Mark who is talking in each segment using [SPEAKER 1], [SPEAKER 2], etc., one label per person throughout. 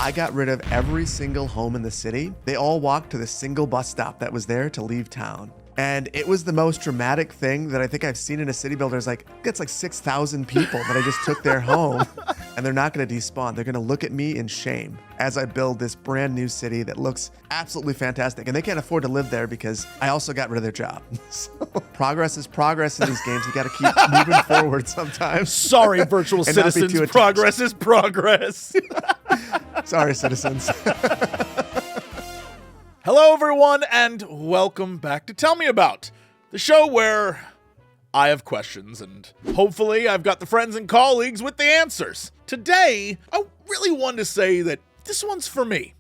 [SPEAKER 1] I got rid of every single home in the city. They all walked to the single bus stop that was there to leave town. And it was the most dramatic thing that I think I've seen in a city builder. It's like, it's like 6,000 people that I just took their home, and they're not going to despawn. They're going to look at me in shame as I build this brand new city that looks absolutely fantastic. And they can't afford to live there because I also got rid of their job. So progress is progress in these games. You got to keep moving forward sometimes.
[SPEAKER 2] Sorry, virtual citizens, progress is progress.
[SPEAKER 1] Sorry, citizens.
[SPEAKER 2] Hello, everyone, and welcome back to Tell Me About, the show where I have questions, and hopefully I've got the friends and colleagues with the answers. Today, I really want to say that this one's for me.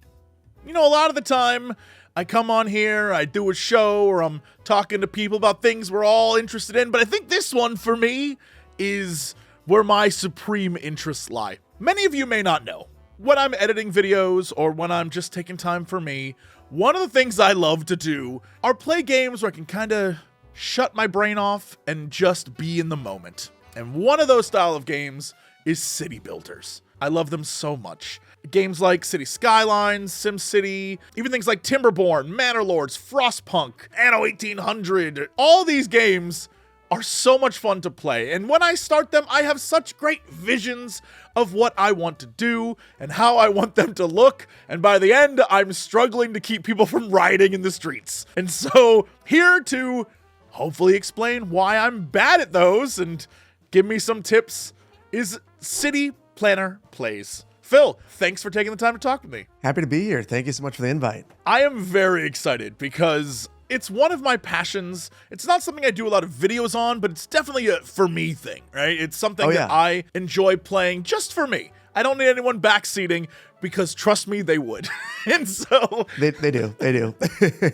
[SPEAKER 2] You know, a lot of the time, I come on here, I do a show, or I'm talking to people about things we're all interested in, but I think this one, for me, is where my supreme interests lie. Many of you may not know. When I'm editing videos, or when I'm just taking time for me, one of the things I love to do are play games where I can kind of shut my brain off and just be in the moment. And one of those style of games is city builders. I love them so much. Games like City Skylines, SimCity, even things like Timberborn, Manor Lords, Frostpunk, Anno 1800. All these games are so much fun to play, and when I start them, I have such great visions of what I want to do and how I want them to look, and by the end, I'm struggling to keep people from rioting in the streets. And so, here to hopefully explain why I'm bad at those and give me some tips is CityPlannerPlays. Phil, thanks for taking the time to talk with me.
[SPEAKER 1] Happy to be here. Thank you so much for the invite.
[SPEAKER 2] I am very excited because it's one of my passions. It's not something I do a lot of videos on, but it's definitely a for me thing, right? It's something that I enjoy playing just for me. I don't need anyone backseating because trust me, they would. And so
[SPEAKER 1] they do.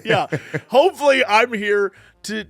[SPEAKER 2] Yeah. Hopefully I'm here to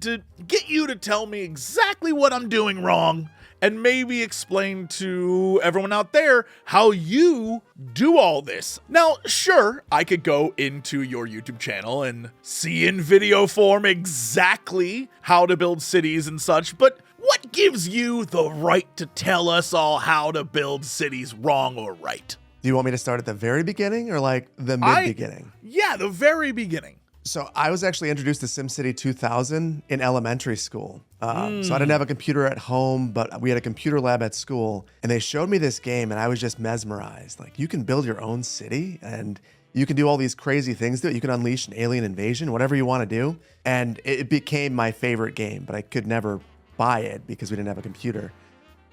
[SPEAKER 2] get you to tell me exactly what I'm doing wrong and maybe explain to everyone out there how you do all this. Now, sure, I could go into your YouTube channel and see in video form exactly how to build cities and such, but what gives you the right to tell us all how to build cities wrong or right?
[SPEAKER 1] Do you want me to start at the very beginning or like the mid-beginning?
[SPEAKER 2] Yeah, the very beginning.
[SPEAKER 1] So I was actually introduced to SimCity 2000 in elementary school. So I didn't have a computer at home, but we had a computer lab at school, and they showed me this game, and I was just mesmerized. Like, you can build your own city, and you can do all these crazy things to it. You can unleash an alien invasion, whatever you want to do. And it became my favorite game, but I could never buy it because we didn't have a computer.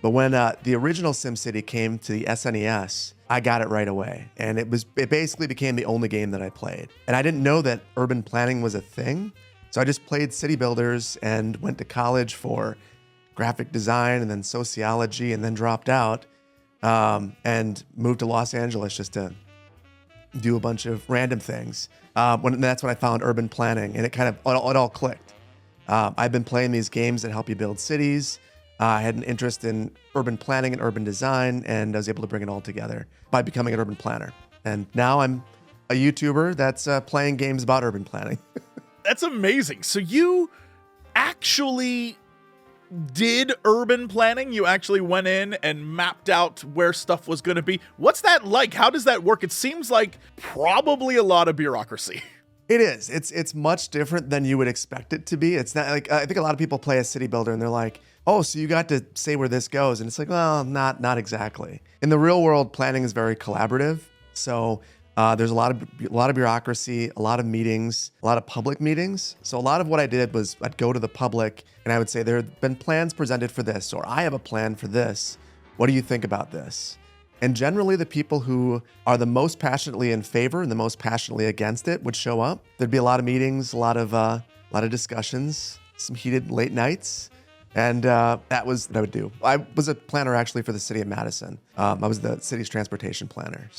[SPEAKER 1] But when the original SimCity came to the SNES, I got it right away. And it basically became the only game that I played. And I didn't know that urban planning was a thing. So I just played city builders and went to college for graphic design and then sociology and then dropped out and moved to Los Angeles just to do a bunch of random things. That's when I found urban planning, and it all clicked. I've been playing these games that help you build cities. I had an interest in urban planning and urban design, and I was able to bring it all together by becoming an urban planner. And now I'm a YouTuber that's playing games about urban planning.
[SPEAKER 2] That's amazing. So you actually did urban planning? You actually went in and mapped out where stuff was going to be. What's that like? How does that work? It seems like probably a lot of bureaucracy.
[SPEAKER 1] It is. It's much different than you would expect it to be. It's not like, I think a lot of people play a city builder and they're like, oh, so you got to say where this goes. And it's like, well, not exactly. In the real world, planning is very collaborative. So there's a lot of bureaucracy, a lot of meetings, a lot of public meetings. So a lot of what I did was I'd go to the public and I would say, there have been plans presented for this, or I have a plan for this. What do you think about this? And generally the people who are the most passionately in favor and the most passionately against it would show up. There'd be a lot of meetings, a lot of discussions, some heated late nights. And that was what I would do. I was a planner actually for the city of Madison. I was the city's transportation planner.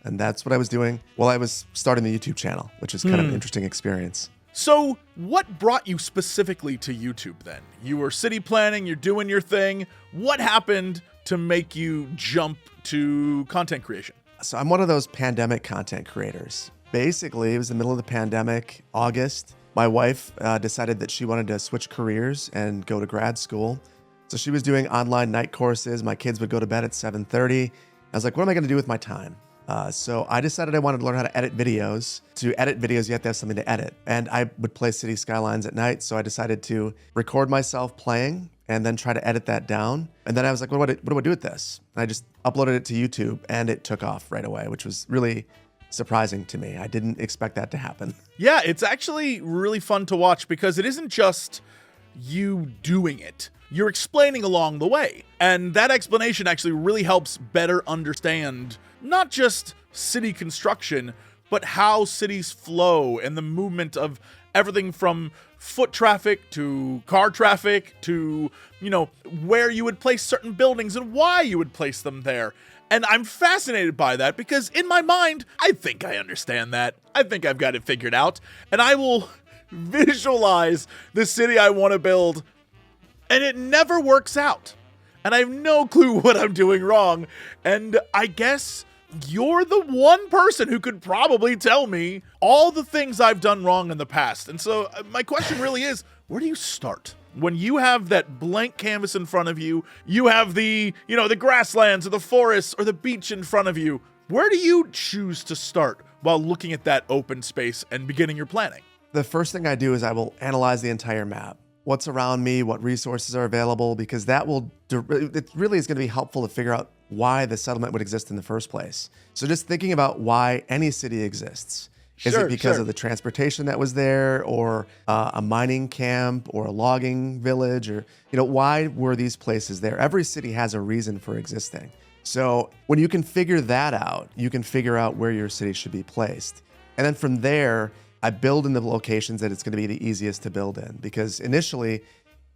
[SPEAKER 1] And that's what I was doing while I was starting the YouTube channel, which is kind of an interesting experience.
[SPEAKER 2] So what brought you specifically to YouTube then? You were city planning, you're doing your thing. What happened to make you jump to content creation?
[SPEAKER 1] So I'm one of those pandemic content creators. Basically, it was the middle of the pandemic, August. My wife decided that she wanted to switch careers and go to grad school. So she was doing online night courses. My kids would go to bed at 7:30. I was like, what am I going to do with my time? So I decided I wanted to learn how to edit videos. To edit videos, you have to have something to edit. And I would play City Skylines at night, so I decided to record myself playing and then try to edit that down. And then I was like, what do I do with this? And I just uploaded it to YouTube, and it took off right away, which was really surprising to me. I didn't expect that to happen.
[SPEAKER 2] Yeah, it's actually really fun to watch because it isn't just you doing it. You're explaining along the way. And that explanation actually really helps better understand not just city construction, but how cities flow and the movement of everything from foot traffic to car traffic to, where you would place certain buildings and why you would place them there. And I'm fascinated by that because in my mind, I think I understand that. I think I've got it figured out. And I will visualize the city I want to build, and it never works out. And I have no clue what I'm doing wrong. And I guess you're the one person who could probably tell me all the things I've done wrong in the past. And so my question really is, where do you start? When you have that blank canvas in front of you, you have the grasslands or the forests or the beach in front of you. Where do you choose to start while looking at that open space and beginning your planning?
[SPEAKER 1] The first thing I do is I will analyze the entire map. What's around me, what resources are available, because it really is going to be helpful to figure out why the settlement would exist in the first place. So just thinking about why any city exists. Is it because of the transportation that was there, or a mining camp, or a logging village, or, why were these places there? Every city has a reason for existing. So when you can figure that out, you can figure out where your city should be placed. And then from there, I build in the locations that it's going to be the easiest to build in, because initially,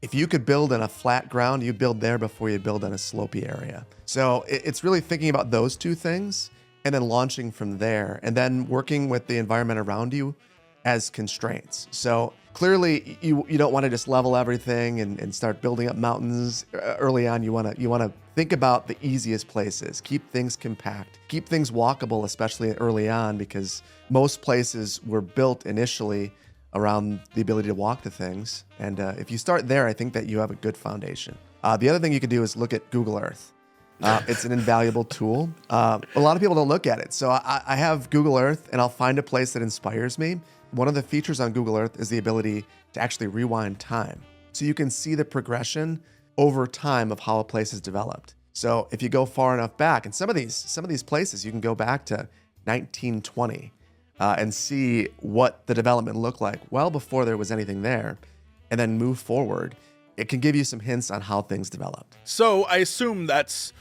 [SPEAKER 1] if you could build in a flat ground, you build there before you build in a slopey area. So it's really thinking about those two things and then launching from there, and then working with the environment around you as constraints. So clearly, you don't want to just level everything and start building up mountains early on. You want to think about the easiest places, keep things compact, keep things walkable, especially early on, because most places were built initially around the ability to walk to things. And if you start there, I think that you have a good foundation. The other thing you can do is look at Google Earth. It's an invaluable tool. A lot of people don't look at it. So I have Google Earth, and I'll find a place that inspires me. One of the features on Google Earth is the ability to actually rewind time. So you can see the progression over time of how a place is developed. So if you go far enough back, and some of these places, you can go back to 1920 and see what the development looked like well before there was anything there, and then move forward. It can give you some hints on how things developed.
[SPEAKER 2] So I assume that's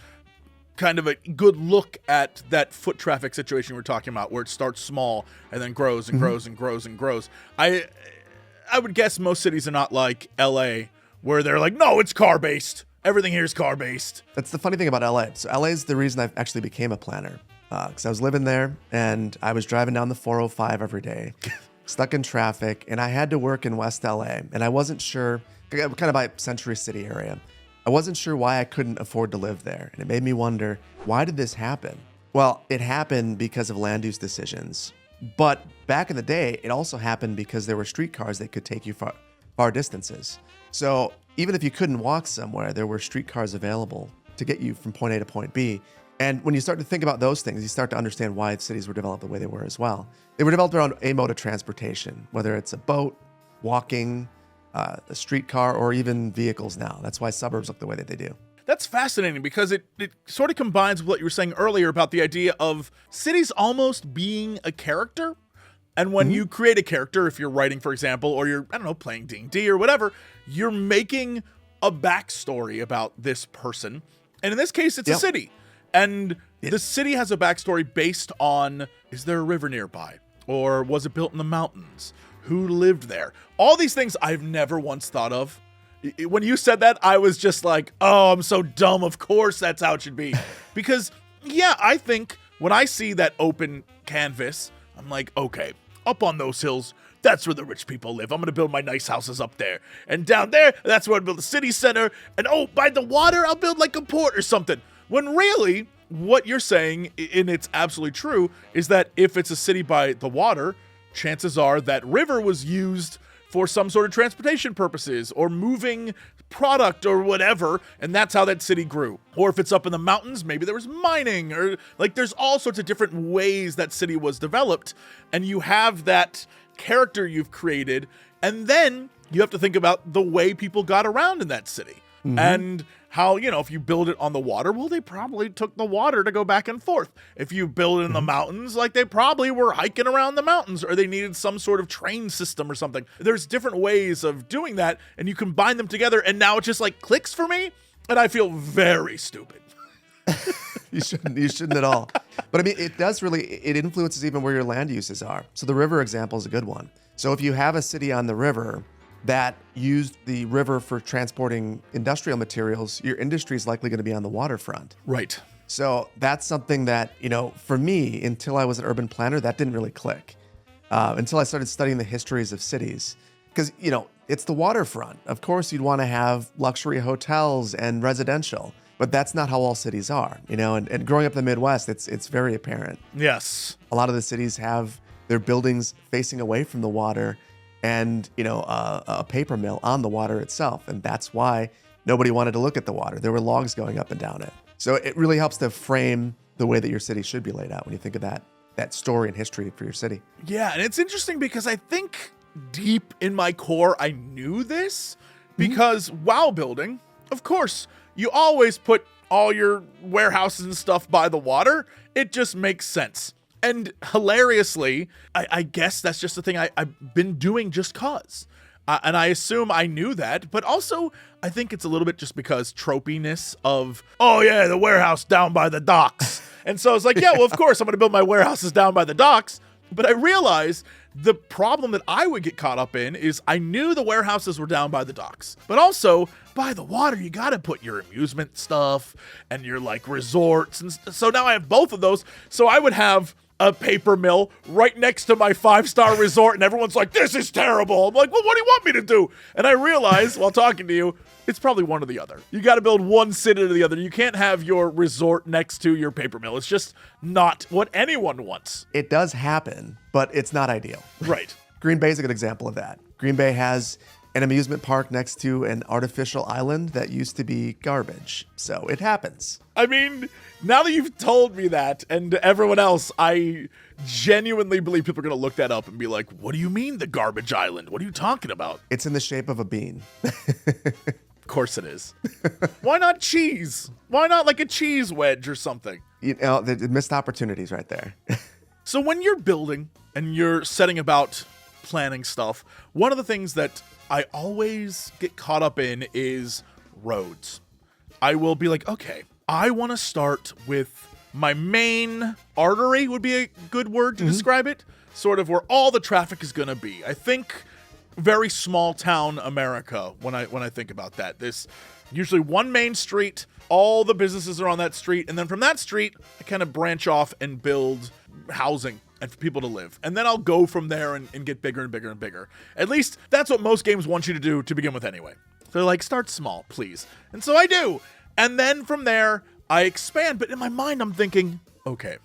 [SPEAKER 2] kind of a good look at that foot traffic situation we're talking about, where it starts small and then grows and grows and grows and grows. I would guess most cities are not like LA, where they're like, no, it's car-based. Everything here is car-based.
[SPEAKER 1] That's the funny thing about LA. So LA is the reason I actually became a planner, because I was living there and I was driving down the 405 every day, stuck in traffic, and I had to work in West LA, and I wasn't sure, kind of by Century City area. I wasn't sure why I couldn't afford to live there. And it made me wonder, why did this happen? Well, it happened because of land use decisions. But back in the day, it also happened because there were streetcars that could take you far distances. So even if you couldn't walk somewhere, there were streetcars available to get you from point A to point B. And when you start to think about those things, you start to understand why cities were developed the way they were as well. They were developed around a mode of transportation, whether it's a boat, walking, a streetcar, or even vehicles now. That's why suburbs look the way that they do.
[SPEAKER 2] That's fascinating because it sort of combines with what you were saying earlier about the idea of cities almost being a character. And when you create a character, if you're writing, for example, or you're, playing D&D or whatever, you're making a backstory about this person. And in this case, it's a city. And the city has a backstory based on, is there a river nearby? Or was it built in the mountains? Who lived there? All these things I've never once thought of. When you said that, I was just like, oh, I'm so dumb. Of course, that's how it should be. Because, I think when I see that open canvas, I'm like, okay, up on those hills, that's where the rich people live. I'm going to build my nice houses up there. And down there, that's where I'll build a city center. And by the water, I'll build like a port or something. When really, what you're saying, and it's absolutely true, is that if it's a city by the water, chances are that river was used for some sort of transportation purposes or moving product or whatever, and that's how that city grew. Or if it's up in the mountains, maybe there was mining, or like there's all sorts of different ways that city was developed, and you have that character you've created, and then you have to think about the way people got around in that city. And how, if you build it on the water, well, they probably took the water to go back and forth. If you build it in the mountains, like they probably were hiking around the mountains, or they needed some sort of train system or something. There's different ways of doing that, and you combine them together, and now it just like clicks for me, and I feel very stupid.
[SPEAKER 1] You shouldn't at all. But I mean, it influences even where your land uses are. So the river example is a good one. So if you have a city on the river that used the river for transporting industrial materials, your industry is likely going to be on the waterfront.
[SPEAKER 2] Right.
[SPEAKER 1] So that's something that, for me, until I was an urban planner, that didn't really click. Until I started studying the histories of cities. Because, it's the waterfront. Of course, you'd want to have luxury hotels and residential, but that's not how all cities are, and growing up in the Midwest, it's very apparent.
[SPEAKER 2] Yes.
[SPEAKER 1] A lot of the cities have their buildings facing away from the water, and a paper mill on the water itself. And that's why nobody wanted to look at the water. There were logs going up and down it. So it really helps to frame the way that your city should be laid out when you think of that story and history for your city.
[SPEAKER 2] Yeah, and it's interesting because I think deep in my core, I knew this because while building, of course, you always put all your warehouses and stuff by the water. It just makes sense. And hilariously, I guess that's just the thing I've been doing just cause. And I assume I knew that, but also I think it's a little bit just because tropiness of, oh yeah, the warehouse down by the docks. And so it's like, yeah, well, of course I'm going to build my warehouses down by the docks. But I realized the problem that I would get caught up in is I knew the warehouses were down by the docks, but also by the water, you got to put your amusement stuff and your like resorts. And so now I have both of those. So I would have a paper mill right next to my 5-star resort, and everyone's like, this is terrible. I'm like, well, what do you want me to do? And I realized while talking to you, it's probably one or the other. You got to build one city to the other. You can't have your resort next to your paper mill. It's just not what anyone wants.
[SPEAKER 1] It does happen, but it's not ideal.
[SPEAKER 2] Right.
[SPEAKER 1] Green Bay is a good example of that. Green Bay has an amusement park next to an artificial island that used to be garbage. So it happens.
[SPEAKER 2] I mean, now that you've told me that and everyone else, I genuinely believe people are going to look that up and be like, what do you mean the garbage island? What are you talking about?
[SPEAKER 1] It's in the shape of a bean.
[SPEAKER 2] Of course it is. Why not cheese? Why not like a cheese wedge or something?
[SPEAKER 1] The missed opportunities right there.
[SPEAKER 2] So when you're building and you're setting about planning stuff, one of the things that I always get caught up in is roads. I will be like, okay, I want to start with my main artery would be a good word to describe it. Sort of where all the traffic is going to be. I think very small town America when I think about that. This usually one main street, all the businesses are on that street, and then from that street, I kind of branch off and build housing and for people to live. And then I'll go from there and get bigger and bigger and bigger. At least that's what most games want you to do to begin with anyway. They're like, start small, please. And so I do. And then from there, I expand. But in my mind, I'm thinking, okay,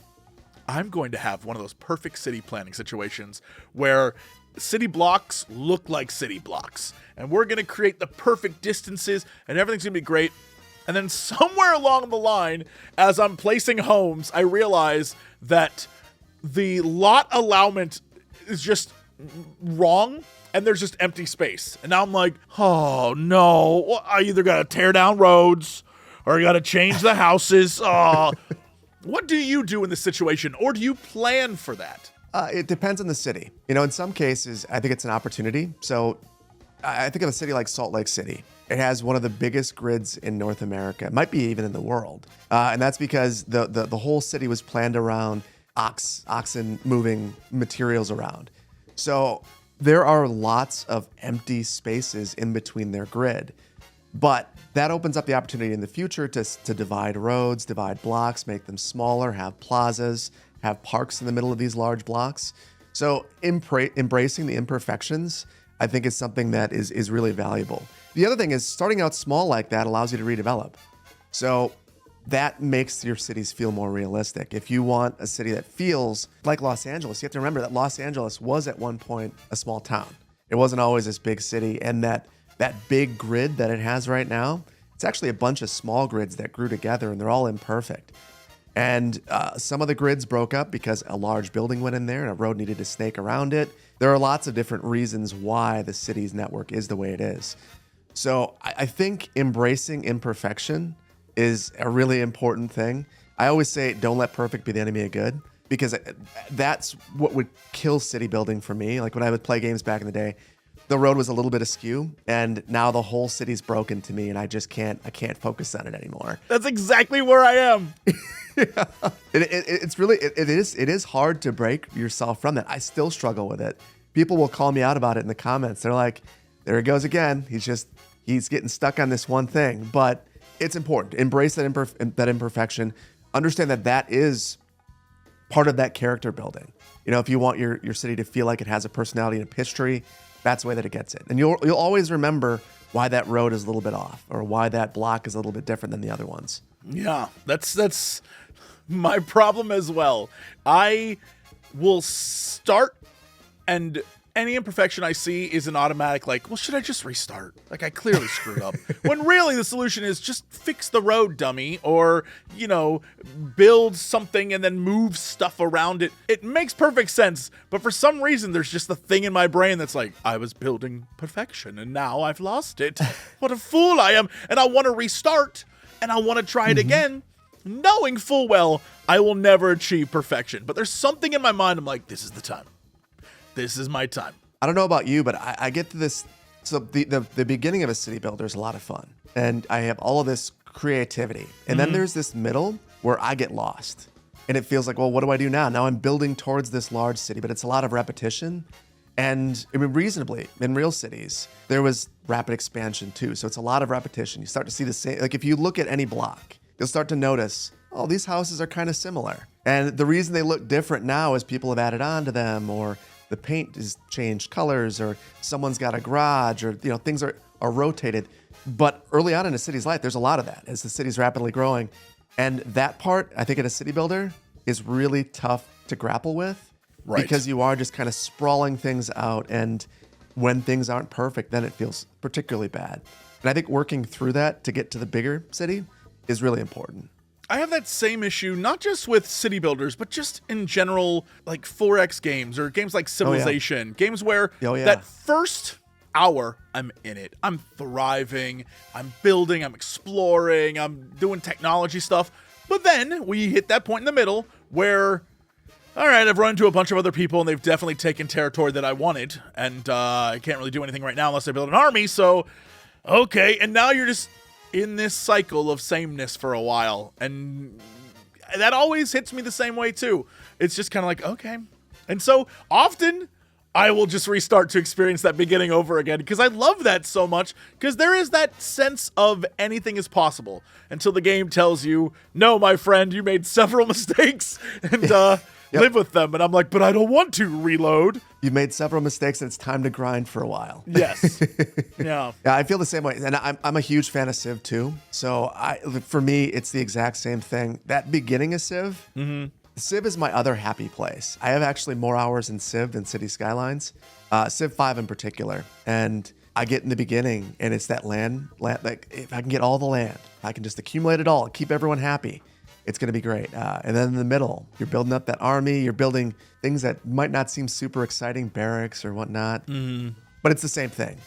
[SPEAKER 2] I'm going to have one of those perfect city planning situations where city blocks look like city blocks. And we're going to create the perfect distances and everything's going to be great. And then somewhere along the line, as I'm placing homes, I realize that the lot allowance is just wrong and there's just empty space. And now I'm like, oh no, well, I either got to tear down roads or I got to change the houses. What do you do in this situation, or do you plan for that?
[SPEAKER 1] It depends on the city. In some cases, I think it's an opportunity. So I think of a city like Salt Lake City. It has one of the biggest grids in North America. It might be even in the world. And that's because the whole city was planned around oxen moving materials around. So there are lots of empty spaces in between their grid. But that opens up the opportunity in the future to divide roads, divide blocks, make them smaller, have plazas, have parks in the middle of these large blocks. So embracing the imperfections, I think, is something that is really valuable. The other thing is starting out small like that allows you to redevelop. So that makes your cities feel more realistic. If you want a city that feels like Los Angeles, you have to remember that Los Angeles was at one point a small town. It wasn't always this big city, and that that big grid that it has right now, it's actually a bunch of small grids that grew together, and they're all imperfect. And some of the grids broke up because a large building went in there and a road needed to snake around it. There are lots of different reasons why the city's network is the way it is. So I think embracing imperfection is a really important thing. I always say, don't let perfect be the enemy of good, because that's what would kill city building for me. Like when I would play games back in the day, the road was a little bit askew, and now the whole city's broken to me, and I can't focus on it anymore.
[SPEAKER 2] That's exactly where I am.
[SPEAKER 1] Yeah. It is hard to break yourself from that. I still struggle with it. People will call me out about it in the comments. They're like, there he goes again. He's getting stuck on this one thing. But it's important. Embrace that imperfection. Understand that is part of that character building. You know, if you want your city to feel like it has a personality and a history, that's the way that it gets it. And you'll always remember why that road is a little bit off, or why that block is a little bit different than the other ones.
[SPEAKER 2] Yeah, that's my problem as well. I will start, and any imperfection I see is an automatic like, well, should I just restart? Like, I clearly screwed up. When really the solution is just fix the road, dummy, or, you know, build something and then move stuff around it. It makes perfect sense, but for some reason there's just a thing in my brain that's like, I was building perfection and now I've lost it. What a fool I am. And I want to restart and I want to try it again, knowing full well I will never achieve perfection. But there's something in my mind, I'm like, this is the time. This is my time.
[SPEAKER 1] I don't know about you, but I get to this. So the beginning of a city builder is a lot of fun, and I have all of this creativity. And then there's this middle where I get lost, and it feels like, well, what do I do now? Now I'm building towards this large city, but it's a lot of repetition. And I mean, reasonably, in real cities, there was rapid expansion too. So it's a lot of repetition. You start to see the same. Like if you look at any block, you'll start to notice, oh, these houses are kind of similar. And the reason they look different now is people have added on to them, or the paint has changed colors, or someone's got a garage, or things are rotated. But early on in a city's life, there's a lot of that as the city's rapidly growing. And that part, I think, in a city builder is really tough to grapple with, right? Because you are just kind of sprawling things out. And when things aren't perfect, then it feels particularly bad. And I think working through that to get to the bigger city is really important.
[SPEAKER 2] I have that same issue, not just with city builders, but just in general, like 4X games or games like Civilization, games where that first hour, I'm in it. I'm thriving, I'm building, I'm exploring, I'm doing technology stuff. But then we hit that point in the middle where, all right, I've run into a bunch of other people and they've definitely taken territory that I wanted. And I can't really do anything right now unless I build an army. So, okay. And now you're just in this cycle of sameness for a while, and that always hits me the same way too. It's just kind of like, okay. And so often I will just restart to experience that beginning over again, because I love that so much, because there is that sense of anything is possible until the game tells you, no, my friend, you made several mistakes, and live with them. And I'm like, but I don't want to reload.
[SPEAKER 1] You made several mistakes, and it's time to grind for a while.
[SPEAKER 2] Yes. Yeah.
[SPEAKER 1] Yeah, I feel the same way. And I'm a huge fan of Civ too. So for me, it's the exact same thing. That beginning of Civ, Civ is my other happy place. I have actually more hours in Civ than City Skylines, Civ 5 in particular. And I get in the beginning, and it's that land, like if I can get all the land, I can just accumulate it all, keep everyone happy. It's going to be great. And then in the middle, you're building up that army. You're building things that might not seem super exciting, barracks or whatnot. But it's the same thing.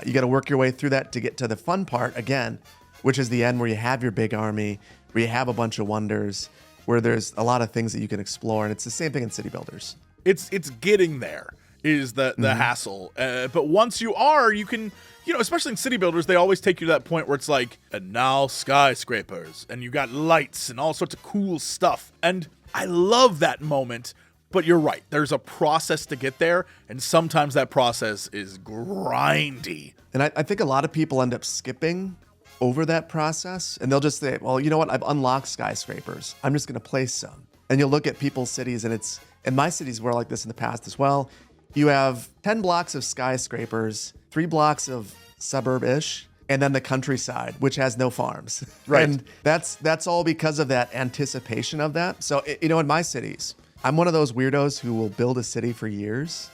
[SPEAKER 1] You got to work your way through that to get to the fun part again, which is the end where you have your big army, where you have a bunch of wonders, where there's a lot of things that you can explore. And it's the same thing in city builders.
[SPEAKER 2] It's getting there is the hassle. But once you are, you can... especially in city builders, they always take you to that point where it's like, and now skyscrapers, and you got lights and all sorts of cool stuff. And I love that moment, but you're right. There's a process to get there, and sometimes that process is grindy.
[SPEAKER 1] And I think a lot of people end up skipping over that process, and they'll just say, well, you know what? I've unlocked skyscrapers. I'm just going to place some. And you'll look at people's cities, and my cities were like this in the past as well. You have 10 blocks of skyscrapers, 3 blocks of suburb-ish, and then the countryside, which has no farms.
[SPEAKER 2] Right.
[SPEAKER 1] And that's all because of that anticipation of that. So, in my cities, I'm one of those weirdos who will build a city for years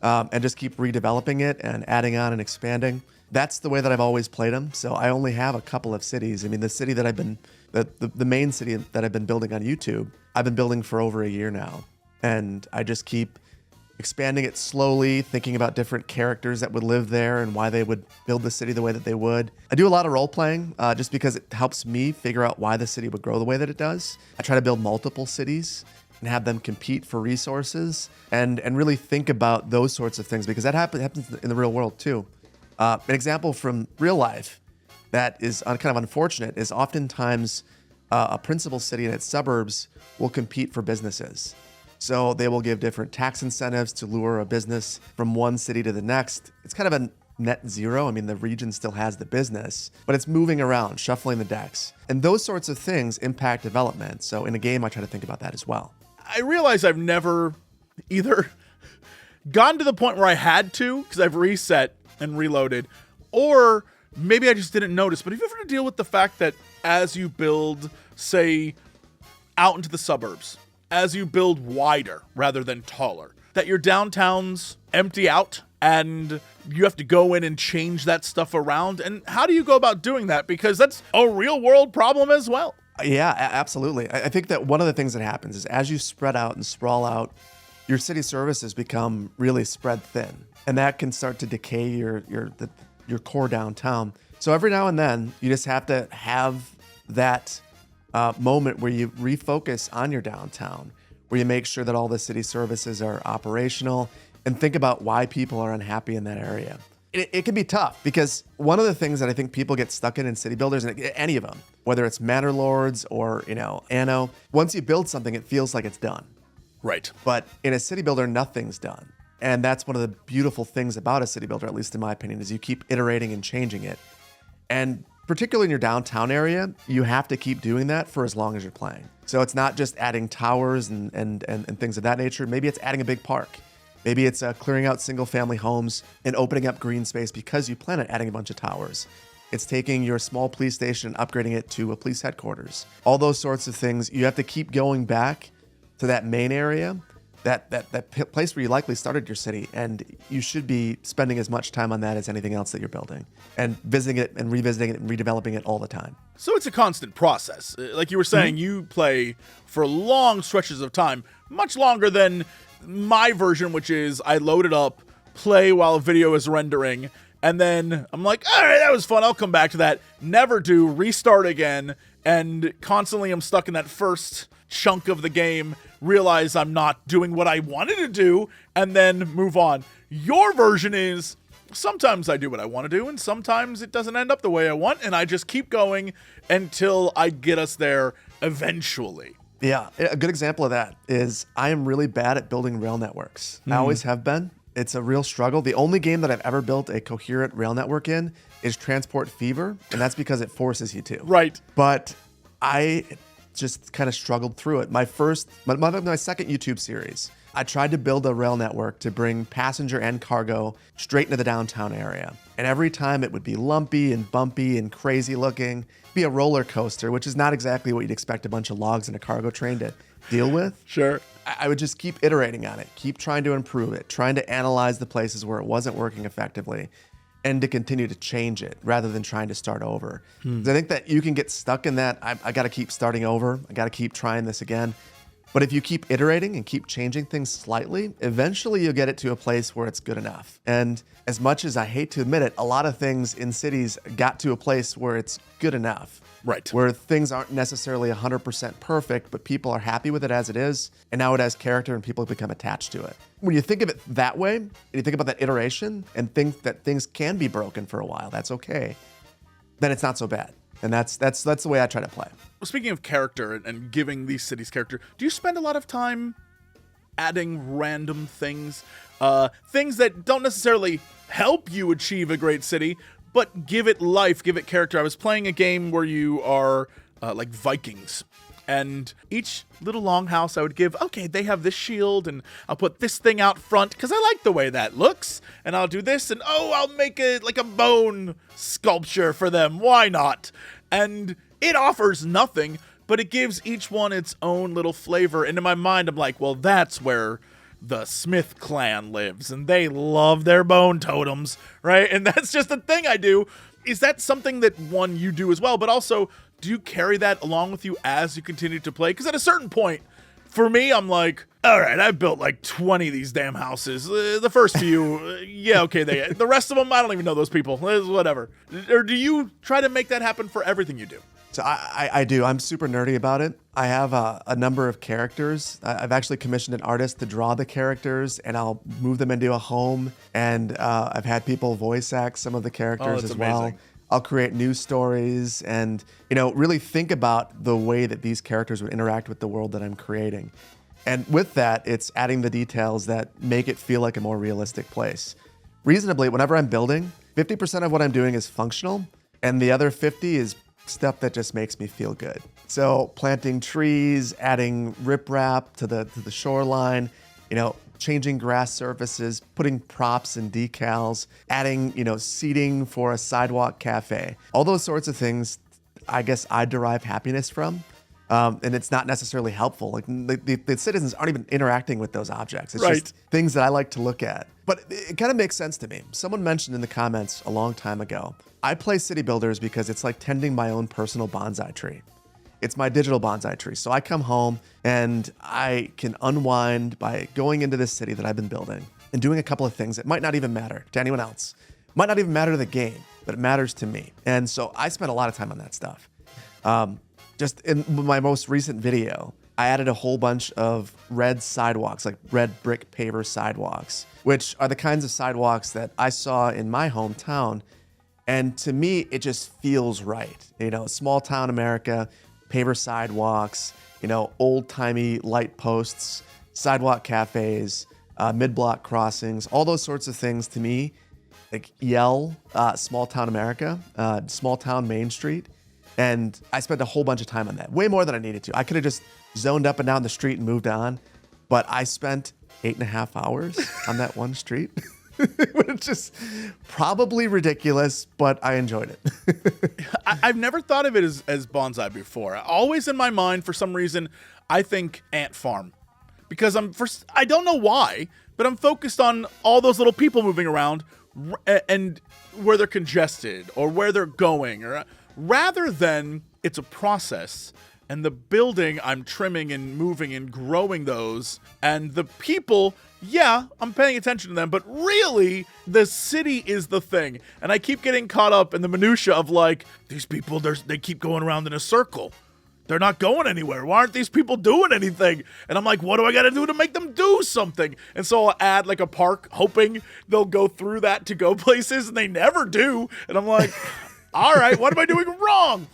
[SPEAKER 1] and just keep redeveloping it and adding on and expanding. that's the way that I've always played them. So I only have a couple of cities. I mean, the city that I've been, the main city that I've been building on YouTube, I've been building for over a year now. And I just keep expanding it slowly, thinking about different characters that would live there and why they would build the city the way that they would. I do a lot of role playing just because it helps me figure out why the city would grow the way that it does. I try to build multiple cities and have them compete for resources and really think about those sorts of things because that happens in the real world too. An example from real life that is kind of unfortunate is oftentimes a principal city and its suburbs will compete for businesses. So they will give different tax incentives to lure a business from one city to the next. It's kind of a net zero. I mean, the region still has the business, but it's moving around, shuffling the decks. And those sorts of things impact development. So in a game, I try to think about that as well.
[SPEAKER 2] I realize I've never either gotten to the point where I had to, because I've reset and reloaded, or maybe I just didn't notice. But have you ever had to deal with the fact that as you build, say, out into the suburbs, as you build wider rather than taller, that your downtowns empty out and you have to go in and change that stuff around? And how do you go about doing that? Because that's a real world problem as well.
[SPEAKER 1] Yeah, absolutely. I think that one of the things that happens is as you spread out and sprawl out, your city services become really spread thin. And that can start to decay your core downtown. So every now and then, you just have to have that moment where you refocus on your downtown, where you make sure that all the city services are operational and think about why people are unhappy in that area. It can be tough because one of the things that I think people get stuck in city builders, and any of them, whether it's Manor Lords or, Anno, once you build something, it feels like it's done.
[SPEAKER 2] Right.
[SPEAKER 1] But in a city builder, nothing's done. And that's one of the beautiful things about a city builder, at least in my opinion, is you keep iterating and changing it. And particularly in your downtown area, you have to keep doing that for as long as you're playing. So it's not just adding towers and things of that nature. Maybe it's adding a big park. Maybe it's clearing out single family homes and opening up green space because you plan on adding a bunch of towers. It's taking your small police station and upgrading it to a police headquarters. All those sorts of things, you have to keep going back to that main area, that place where you likely started your city, and you should be spending as much time on that as anything else that you're building, and visiting it and revisiting it and redeveloping it all the time.
[SPEAKER 2] So it's a constant process. Like you were saying, you play for long stretches of time, much longer than my version, which is I load it up, play while a video is rendering, and then I'm like, all right, that was fun, I'll come back to that. Never do, restart again, and constantly I'm stuck in that first chunk of the game, realize I'm not doing what I wanted to do, and then move on. Your version is sometimes I do what I want to do, and sometimes it doesn't end up the way I want, and I just keep going until I get us there eventually.
[SPEAKER 1] Yeah, a good example of that is I am really bad at building rail networks. I always have been. It's a real struggle. The only game that I've ever built a coherent rail network in is Transport Fever, and that's because it forces you to.
[SPEAKER 2] Right.
[SPEAKER 1] But I just kind of struggled through it. My second YouTube series, I tried to build a rail network to bring passenger and cargo straight into the downtown area. And every time it would be lumpy and bumpy and crazy looking, be a roller coaster, which is not exactly what you'd expect a bunch of logs in a cargo train to deal with.
[SPEAKER 2] Sure.
[SPEAKER 1] I would just keep iterating on it, keep trying to improve it, trying to analyze the places where it wasn't working effectively, and to continue to change it rather than trying to start over. 'Cause I think that you can get stuck in that, I got to keep starting over, I got to keep trying this again. But if you keep iterating and keep changing things slightly, eventually you'll get it to a place where it's good enough. And as much as I hate to admit it, a lot of things in cities got to a place where it's good enough.
[SPEAKER 2] Right.
[SPEAKER 1] Where things aren't necessarily 100% perfect, but people are happy with it as it is, and now it has character and people become attached to it. When you think of it that way, and you think about that iteration and think that things can be broken for a while, that's okay, then it's not so bad. And that's the way I try to play.
[SPEAKER 2] Well, speaking of character and giving these cities character, do you spend a lot of time adding random things? Things that don't necessarily help you achieve a great city, but give it life, give it character. I was playing a game where you are like Vikings, and each little longhouse I would give, okay, they have this shield, and I'll put this thing out front because I like the way that looks, and I'll do this, and I'll make it like a bone sculpture for them. Why not? And it offers nothing, but it gives each one its own little flavor. And in my mind, I'm like, well, that's where the Smith clan lives and they love their bone totems, right? And that's just the thing I do. Is that something that, one, you do as well, but also, do you carry that along with you as you continue to play? Because at a certain point, for me, I'm like, all right, I've built like 20 of these damn houses. The first few, yeah, okay. The rest of them, I don't even know those people. Whatever. Or do you try to make that happen for everything you do?
[SPEAKER 1] So I do. I'm super nerdy about it. I have a number of characters. I've actually commissioned an artist to draw the characters, and I'll move them into a home. And I've had people voice act some of the characters as well.
[SPEAKER 2] Amazing.
[SPEAKER 1] I'll create new stories and, really think about the way that these characters would interact with the world that I'm creating. And with that, it's adding the details that make it feel like a more realistic place. Reasonably, whenever I'm building, 50% of what I'm doing is functional, and the other 50 is stuff that just makes me feel good. So planting trees, adding riprap to the shoreline, changing grass surfaces, putting props and decals, adding, seating for a sidewalk cafe. All those sorts of things, I guess I derive happiness from. And it's not necessarily helpful. Like the citizens aren't even interacting with those objects. It's just things that I like to look at. But it kind of makes sense to me. Someone mentioned in the comments a long time ago, I play city builders because it's like tending my own personal bonsai tree. It's my digital bonsai tree. So I come home and I can unwind by going into this city that I've been building and doing a couple of things that might not even matter to anyone else. Might not even matter to the game, but it matters to me. And so I spent a lot of time on that stuff. Just in my most recent video, I added a whole bunch of red sidewalks, like red brick paver sidewalks, which are the kinds of sidewalks that I saw in my hometown. And to me, it just feels right. Small town America, paver sidewalks, old-timey light posts, sidewalk cafes, mid-block crossings, all those sorts of things to me, like yell small town America, small town Main Street. And I spent a whole bunch of time on that, way more than I needed to. I could have just zoned up and down the street and moved on, but I spent 8.5 hours on that one street, which is probably ridiculous, but I enjoyed it.
[SPEAKER 2] I've never thought of it as bonsai before. Always in my mind, for some reason, I think ant farm. Because I don't know why, but I'm focused on all those little people moving around and where they're congested or where they're going, or rather than it's a process and the building I'm trimming and moving and growing those, and the people, yeah, I'm paying attention to them, but really the city is the thing. And I keep getting caught up in the minutia of like, these people, they keep going around in a circle. They're not going anywhere. Why aren't these people doing anything? And I'm like, what do I got to do to make them do something? And so I'll add like a park, hoping they'll go through that to go places, and they never do. And I'm like, all right, what am I doing wrong?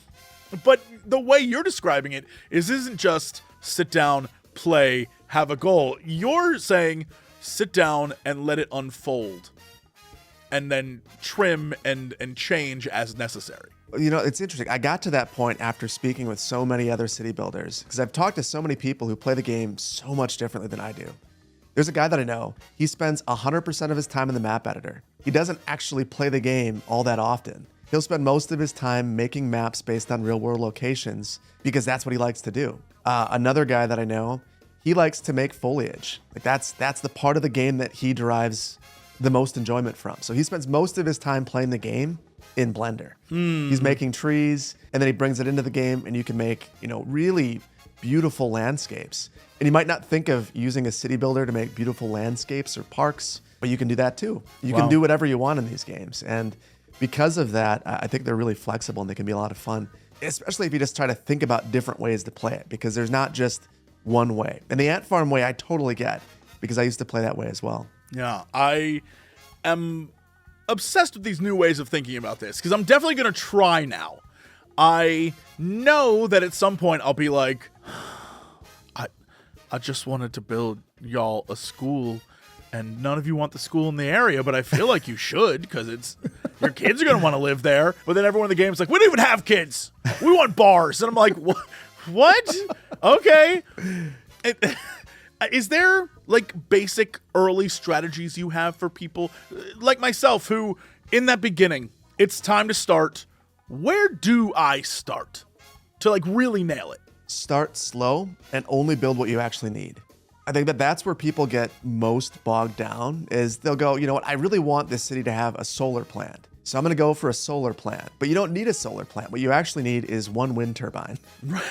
[SPEAKER 2] But the way you're describing it isn't just sit down, play, have a goal. You're saying sit down and let it unfold, and then trim and change as necessary.
[SPEAKER 1] It's interesting. I got to that point after speaking with so many other city builders, because I've talked to so many people who play the game so much differently than I do. There's a guy that I know. He spends 100% of his time in the map editor. He doesn't actually play the game all that often. He'll spend most of his time making maps based on real-world locations because that's what he likes to do. Another guy that I know, he likes to make foliage. Like that's the part of the game that he derives the most enjoyment from. So he spends most of his time playing the game in Blender. He's making trees, and then he brings it into the game, and you can make, really beautiful landscapes. And you might not think of using a city builder to make beautiful landscapes or parks, but you can do that too. You can do whatever you want in these games. And because of that, I think they're really flexible and they can be a lot of fun, especially if you just try to think about different ways to play it, because there's not just one way. And the ant farm way I totally get, because I used to play that way as well.
[SPEAKER 2] Yeah, I am obsessed with these new ways of thinking about this, because I'm definitely going to try now. I know that at some point I'll be like, I just wanted to build y'all a school, and none of you want the school in the area, but I feel like you should, because it's your kids are going to want to live there. But then everyone in the game's like, we don't even have kids. We want bars. And I'm like, what? Okay. Is there like basic early strategies you have for people like myself who, in that beginning, it's time to start? Where do I start to like really nail it?
[SPEAKER 1] Start slow and only build what you actually need. I think that that's where people get most bogged down is they'll go, you know what, I really want this city to have a solar plant. So I'm going to go for a solar plant, but you don't need a solar plant. What you actually need is one wind turbine,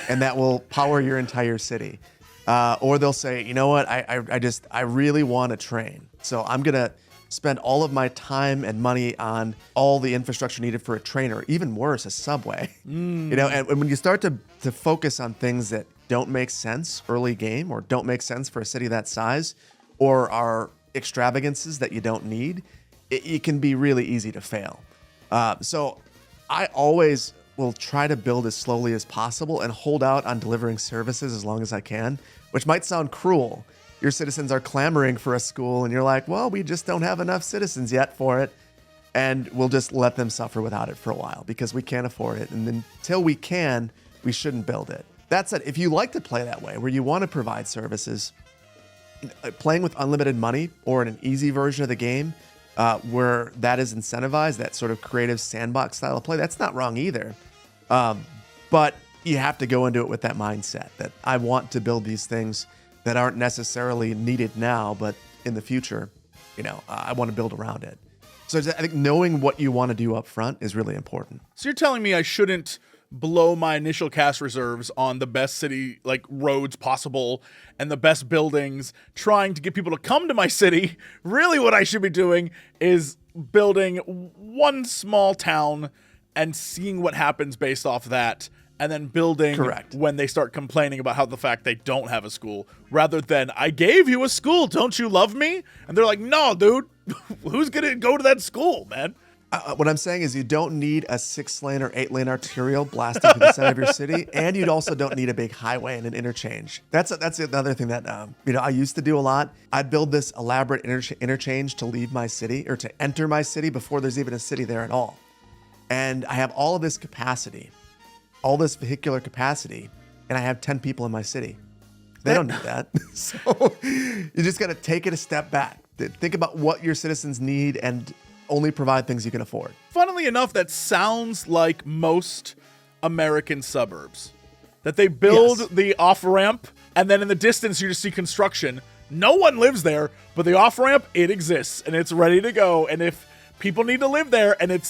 [SPEAKER 1] and that will power your entire city. Or they'll say, you know what, I really want a train. So I'm going to spend all of my time and money on all the infrastructure needed for a train, or even worse, a subway. You know, and when you start to focus on things that don't make sense early game or don't make sense for a city that size or are extravagances that you don't need, it can be really easy to fail. So I always will try to build as slowly as possible and hold out on delivering services as long as I can, which might sound cruel. Your citizens are clamoring for a school and you're like, well, we just don't have enough citizens yet for it. And we'll just let them suffer without it for a while because we can't afford it. And until we can, we shouldn't build it. That said, if you like to play that way, where you want to provide services, playing with unlimited money or in an easy version of the game, where that is incentivized, that sort of creative sandbox style of play, that's not wrong either. But you have to go into it with that mindset that I want to build these things that aren't necessarily needed now, but in the future, you know, I want to build around it. So I think knowing what you want to do up front is really important.
[SPEAKER 2] So you're telling me I shouldn't blow my initial cash reserves on the best city, like roads possible and the best buildings, trying to get people to come to my city. Really what I should be doing is building one small town and seeing what happens based off that, and then building
[SPEAKER 1] Correct.
[SPEAKER 2] When they start complaining about how the fact they don't have a school, rather than I gave you a school, don't you love me? And they're like, no, dude, who's gonna go to that school, man?
[SPEAKER 1] What I'm saying is you don't need a 6-lane or 8-lane arterial blasting through the center of your city, and you also don't need a big highway and an interchange. That's another thing that I used to do a lot. I'd build this elaborate interchange to leave my city or to enter my city before there's even a city there at all. And I have all of this capacity, all this vehicular capacity, and I have 10 people in my city. They don't need that. So you just got to take it a step back. Think about what your citizens need and only provide things you can afford.
[SPEAKER 2] Funnily enough, that sounds like most American suburbs. That they build the off-ramp, and then in the distance you just see construction. No one lives there, but the off-ramp, it exists, and it's ready to go. And if people need to live there, and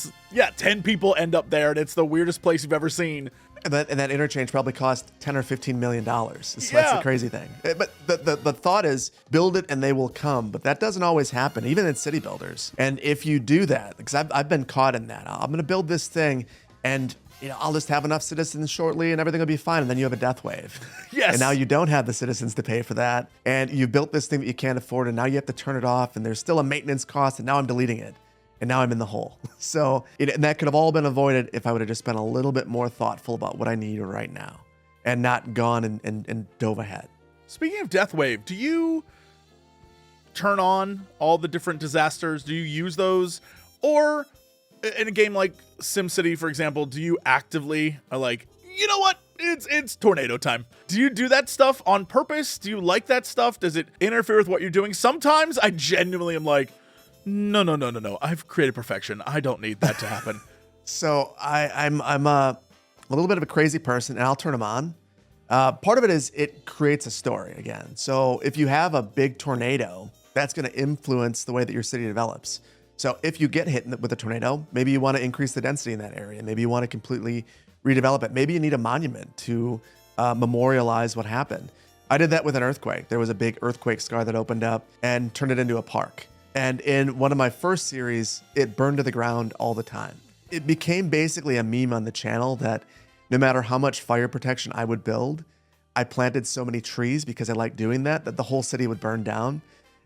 [SPEAKER 2] 10 people end up there, and it's the weirdest place you've ever seen.
[SPEAKER 1] And that interchange probably cost $10 or $15 million. So that's the crazy thing. But the thought is build it and they will come. But that doesn't always happen, even in city builders. And if you do that, because I've been caught in that, I'm going to build this thing and I'll just have enough citizens shortly and everything will be fine. And then you have a death wave.
[SPEAKER 2] Yes.
[SPEAKER 1] And now you don't have the citizens to pay for that. And you built this thing that you can't afford. And now you have to turn it off. And there's still a maintenance cost. And now I'm deleting it. And now I'm in the hole. So, and that could have all been avoided if I would have just been a little bit more thoughtful about what I need right now and not gone and dove ahead.
[SPEAKER 2] Speaking of Death Wave, do you turn on all the different disasters? Do you use those? Or in a game like SimCity, for example, do you actively are like, you know what? It's tornado time. Do you do that stuff on purpose? Do you like that stuff? Does it interfere with what you're doing? Sometimes I genuinely am like, no. I've created perfection. I don't need that to happen.
[SPEAKER 1] So I'm a little bit of a crazy person, and I'll turn them on. Part of it is it creates a story again. So if you have a big tornado, that's going to influence the way that your city develops. So if you get hit with a tornado, maybe you want to increase the density in that area. Maybe you want to completely redevelop it. Maybe you need a monument to memorialize what happened. I did that with an earthquake. There was a big earthquake scar that opened up and turned it into a park. And in one of my first series, it burned to the ground all the time. It became basically a meme on the channel that no matter how much fire protection I would build, I planted so many trees because I like doing that the whole city would burn down.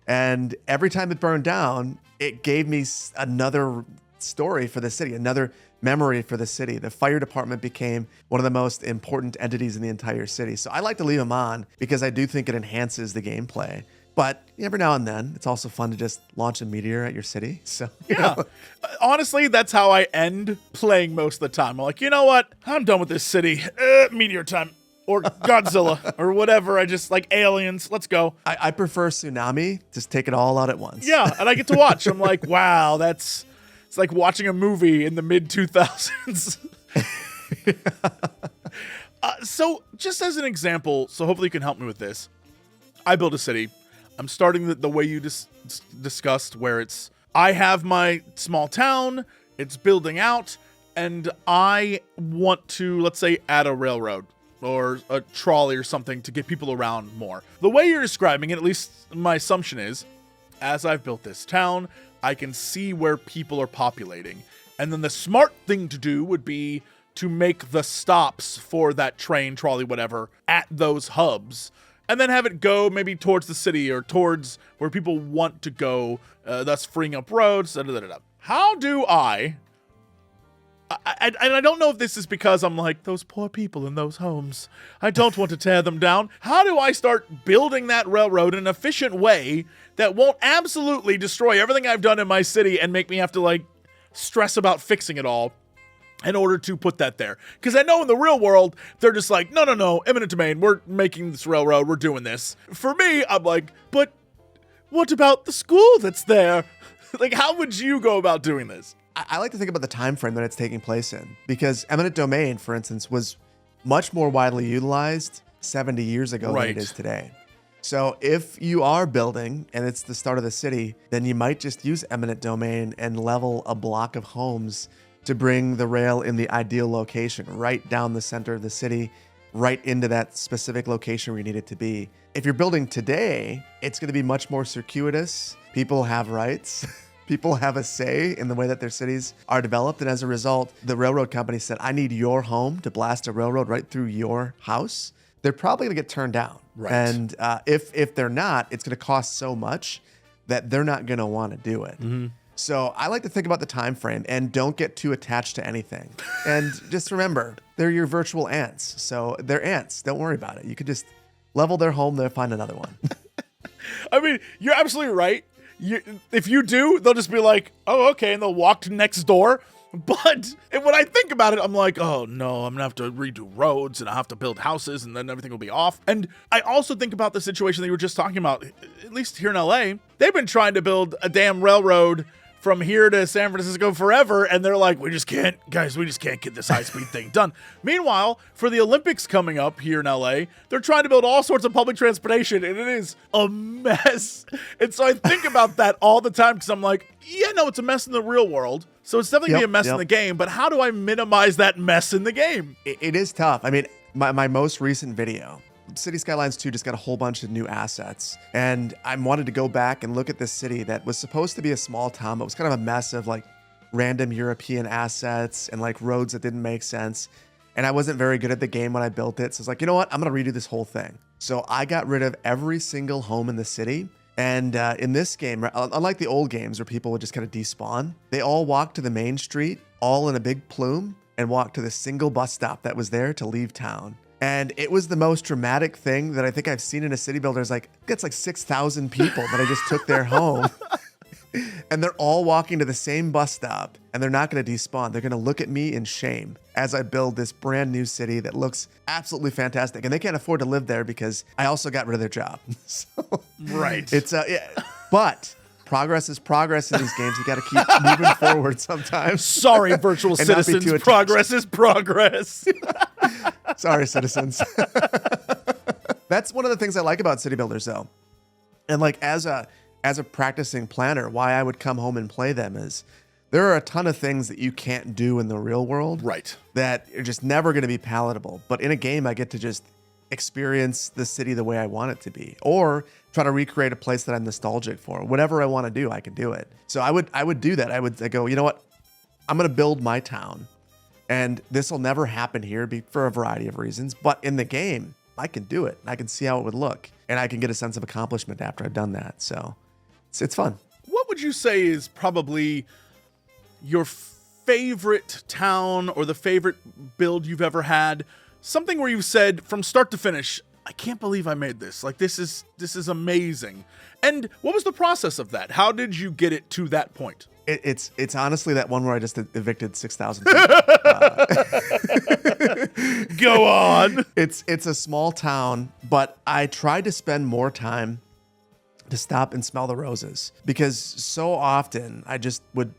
[SPEAKER 1] And every time it burned down, it gave me another story for the city, another memory for the city. The fire department became one of the most important entities in the entire city. So I like to leave them on because I do think it enhances the gameplay. But every now and then, it's also fun to just launch a meteor at your city. So
[SPEAKER 2] yeah, honestly, that's how I end playing most of the time. I'm like, you know what? I'm done with this city. Meteor time. Or Godzilla. Or whatever. I just like aliens. Let's go.
[SPEAKER 1] I prefer tsunami. Just take it all out at once.
[SPEAKER 2] Yeah, and I get to watch. I'm like, wow, it's like watching a movie in the mid-2000s. So just as an example, so hopefully you can help me with this. I build a city. I'm starting the way you discussed, where I have my small town, it's building out, and I want to, let's say, add a railroad or a trolley or something to get people around more. The way you're describing it, at least my assumption is, as I've built this town, I can see where people are populating. And then the smart thing to do would be to make the stops for that train, trolley, whatever, at those hubs. And then have it go maybe towards the city or towards where people want to go, thus freeing up roads. How do I don't know if this is because I'm like, those poor people in those homes, I don't want to tear them down. How do I start building that railroad in an efficient way that won't absolutely destroy everything I've done in my city and make me have to like stress about fixing it all in order to put that there? Because I know in the real world, they're just like, no, eminent domain, we're making this railroad, we're doing this. For me, I'm like, but what about the school that's there? Like, how would you go about doing this?
[SPEAKER 1] I like to think about the time frame that it's taking place in, because eminent domain, for instance, was much more widely utilized 70 years ago than it is today. So if you are building and it's the start of the city, then you might just use eminent domain and level a block of homes to bring the rail in the ideal location, right down the center of the city, right into that specific location where you need it to be. If you're building today, it's going to be much more circuitous. People have rights. People have a say in the way that their cities are developed. And as a result, the railroad company said, I need your home to blast a railroad right through your house. They're probably going to get turned down.
[SPEAKER 2] Right.
[SPEAKER 1] And if they're not, it's going to cost so much that they're not going to want to do it. Mm-hmm. So I like to think about the time frame and don't get too attached to anything. And just remember, they're your virtual ants. So they're ants. Don't worry about it. You could just level their home, they'll find another one.
[SPEAKER 2] I mean, you're absolutely right. If you do, they'll just be like, oh, okay, and they'll walk to next door. But when I think about it, I'm like, oh no, I'm gonna have to redo roads and I have to build houses and then everything will be off. And I also think about the situation that you were just talking about, at least here in LA. They've been trying to build a damn railroad from here to San Francisco forever, and they're like, we just can't get this high-speed thing done. Meanwhile, for the Olympics coming up here in LA, they're trying to build all sorts of public transportation, and it is a mess. And so I think about that all the time, because I'm like, yeah, no, it's a mess in the real world, so it's definitely going to be a mess in the game, but how do I minimize that mess in the game?
[SPEAKER 1] It is tough. I mean, my most recent video, City Skylines 2 just got a whole bunch of new assets. And I wanted to go back and look at this city that was supposed to be a small town, but was kind of a mess of like random European assets and like roads that didn't make sense. And I wasn't very good at the game when I built it. So I was like, you know what? I'm going to redo this whole thing. So I got rid of every single home in the city. And in this game, unlike the old games where people would just kind of despawn, they all walked to the main street, all in a big plume, and walked to the single bus stop that was there to leave town. And it was the most dramatic thing that I think I've seen in a city builder. It's like, it's like 6,000 people that I just took their home. And they're all walking to the same bus stop, and they're not going to despawn. They're going to look at me in shame as I build this brand new city that looks absolutely fantastic. And they can't afford to live there because I also got rid of their job. So,
[SPEAKER 2] right.
[SPEAKER 1] It's but progress is progress in these games. You got to keep moving forward sometimes.
[SPEAKER 2] Sorry, virtual citizens. Progress is progress.
[SPEAKER 1] Sorry, citizens. That's one of the things I like about city builders, though. And like as a practicing planner, why I would come home and play them is there are a ton of things that you can't do in the real world.
[SPEAKER 2] Right.
[SPEAKER 1] That are just never going to be palatable. But in a game, I get to just experience the city the way I want it to be, or try to recreate a place that I'm nostalgic for. Whatever I want to do, I can do it. So I would do that. I go, you know what? I'm going to build my town. And this will never happen here for a variety of reasons. But in the game, I can do it. I can see how it would look. And I can get a sense of accomplishment after I've done that. So it's fun.
[SPEAKER 2] What would you say is probably your favorite town or the favorite build you've ever had? Something where you said from start to finish, I can't believe I made this. Like, this is amazing. And what was the process of that? How did you get it to that point?
[SPEAKER 1] It's honestly that one where I just evicted 6,000 people.
[SPEAKER 2] Go on.
[SPEAKER 1] It's a small town, but I tried to spend more time to stop and smell the roses, because so often I just would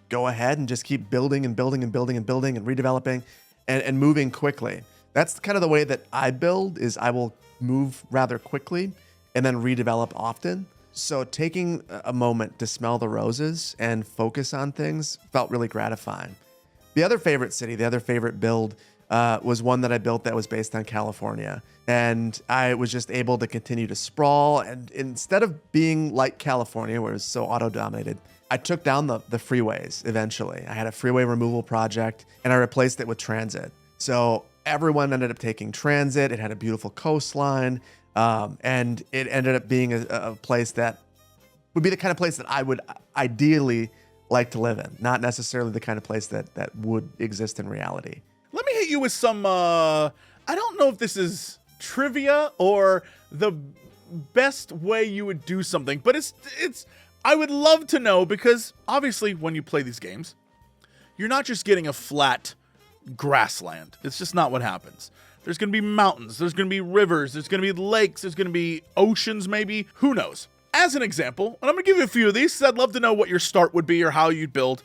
[SPEAKER 1] go ahead and just keep building and building and building and building and redeveloping and moving quickly. That's kind of the way that I build, is I will move rather quickly and then redevelop often. So taking a moment to smell the roses and focus on things felt really gratifying. The other favorite city, the other favorite build was one that I built that was based on California. And I was just able to continue to sprawl. And instead of being like California, where it was so auto-dominated, I took down the freeways eventually. I had a freeway removal project, and I replaced it with transit. So everyone ended up taking transit. It had a beautiful coastline, and it ended up being a place that would be the kind of place that I would ideally like to live in, not necessarily the kind of place that would exist in reality.
[SPEAKER 2] Let me hit you with some, I don't know if this is trivia or the best way you would do something, but it's I would love to know, because obviously when you play these games, you're not just getting a flat grassland. It's just not what happens. There's going to be mountains, there's going to be rivers, there's going to be lakes, there's going to be oceans maybe, who knows. As an example, and I'm going to give you a few of these, because I'd love to know what your start would be or how you'd build.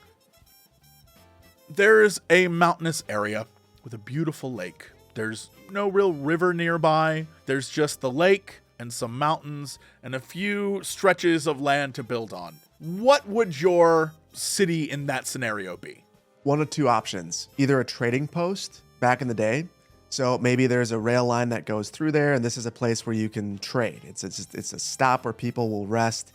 [SPEAKER 2] There's a mountainous area with a beautiful lake. There's no real river nearby. There's just the lake and some mountains and a few stretches of land to build on. What would your city in that scenario be?
[SPEAKER 1] One of two options. Either a trading post back in the day. So maybe there's a rail line that goes through there, and this is a place where you can trade. It's a stop where people will rest.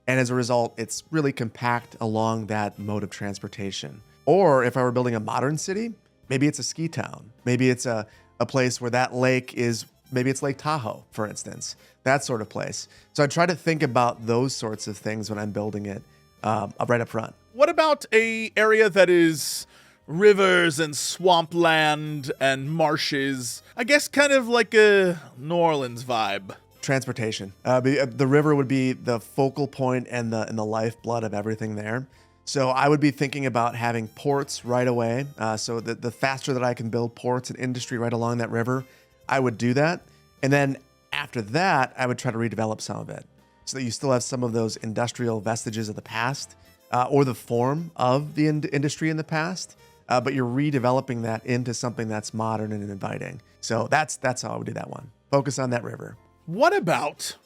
[SPEAKER 1] And as a result, it's really compact along that mode of transportation. Or if I were building a modern city, maybe it's a ski town. Maybe it's a place where that lake is, maybe it's Lake Tahoe, for instance, that sort of place. So I try to think about those sorts of things when I'm building it right up front.
[SPEAKER 2] What about a area that is rivers and swampland and marshes? I guess kind of like a New Orleans vibe.
[SPEAKER 1] Transportation. The river would be the focal point and the lifeblood of everything there. So I would be thinking about having ports right away. So the faster that I can build ports and industry right along that river, I would do that. And then after that, I would try to redevelop some of it so that you still have some of those industrial vestiges of the past or the form of the industry in the past. But you're redeveloping that into something that's modern and inviting. So that's how I would do that one. Focus on that river.
[SPEAKER 2] What about